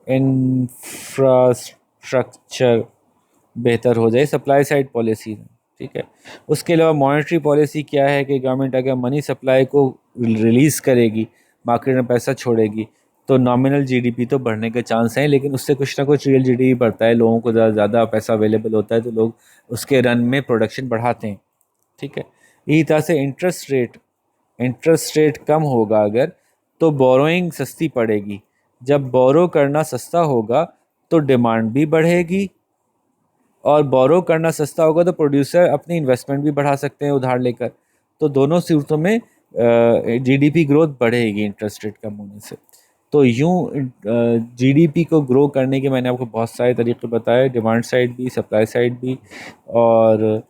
इंफ्रास्ट्रक्चर बेहतर हो जाए, सप्लाई साइड पॉलिसी है। ठीक है, उसके अलावा मॉनेटरी पॉलिसी क्या है कि गवर्नमेंट अगर मनी सप्लाई को रिलीज़ करेगी, मार्केट में पैसा छोड़ेगी, तो नॉमिनल जीडीपी तो बढ़ने के चांस हैं, लेकिन उससे कुछ ना कुछ रियल जीडीपी बढ़ता है, लोगों को ज़्यादा पैसा अवेलेबल होता है तो लोग उसके रन में प्रोडक्शन बढ़ाते हैं। ठीक है, इसी तरह से इंटरेस्ट रेट कम होगा अगर, तो बोरोइंग सस्ती पड़ेगी। जब बोरो करना सस्ता होगा तो डिमांड भी बढ़ेगी, और बोरो करना सस्ता होगा तो प्रोड्यूसर अपनी इन्वेस्टमेंट भी बढ़ा सकते हैं उधार लेकर। तो दोनों सूरतों में जीडीपी ग्रोथ बढ़ेगी इंटरेस्ट रेट कम होने से। तो यूं जीडीपी को ग्रो करने के मैंने आपको बहुत सारे तरीके बताए, डिमांड साइड भी, सप्लाई साइड भी, और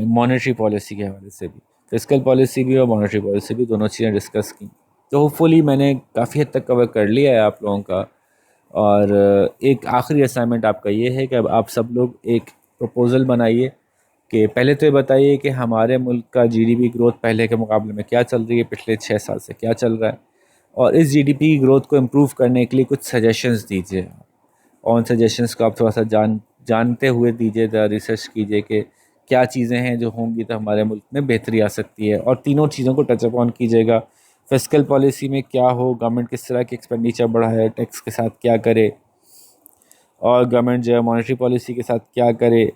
मॉनेटरी पॉलिसी के हवाले से भी, फिस्कल पॉलिसी भी और मॉनेटरी पॉलिसी भी, दोनों चीज़ें डिस्कस की। तो होपफुली मैंने काफ़ी हद तक कवर कर लिया है आप लोगों का। और एक आखिरी असाइनमेंट आपका ये है कि अब आप सब लोग एक प्रपोज़ल बनाइए कि पहले तो ये बताइए कि हमारे मुल्क का जीडीपी ग्रोथ पहले के मुकाबले में क्या चल रही है, पिछले 6 साल से क्या चल रहा है। और इस जीडीपी की ग्रोथ को इम्प्रूव करने के लिए कुछ सजेशंस दीजिए। और उन सजेशंस को आप थोड़ा सा जानते हुए दीजिए, ज़रा रिसर्च कीजिए कि क्या चीज़ें हैं जो होंगी तो हमारे मुल्क में बेहतरी आ सकती है। और तीनों चीज़ों को टच अपॉन कीजिएगा। फिस्कल पॉलिसी में क्या हो, गवर्नमेंट किस तरह की एक्सपेंडिचर बढ़ाए, टैक्स के साथ क्या करे, और गवर्नमेंट जो है मॉनेटरी पॉलिसी के साथ क्या करे,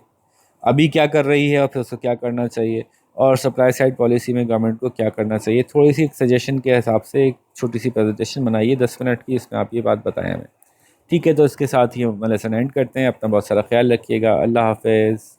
अभी क्या कर रही है और फिर उसको क्या करना चाहिए, और सप्लाई साइड पॉलिसी में गवर्नमेंट को क्या करना चाहिए। थोड़ी सी सजेशन के हिसाब से एक छोटी सी प्रेजेंटेशन बनाइए 10 मिनट की, इसमें आप ये बात बताएं हमें। ठीक है, तो इसके साथ ही हम लेसन एंड करते हैं। अपना बहुत सारा ख्याल रखिएगा। अल्लाह हाफ़िज़।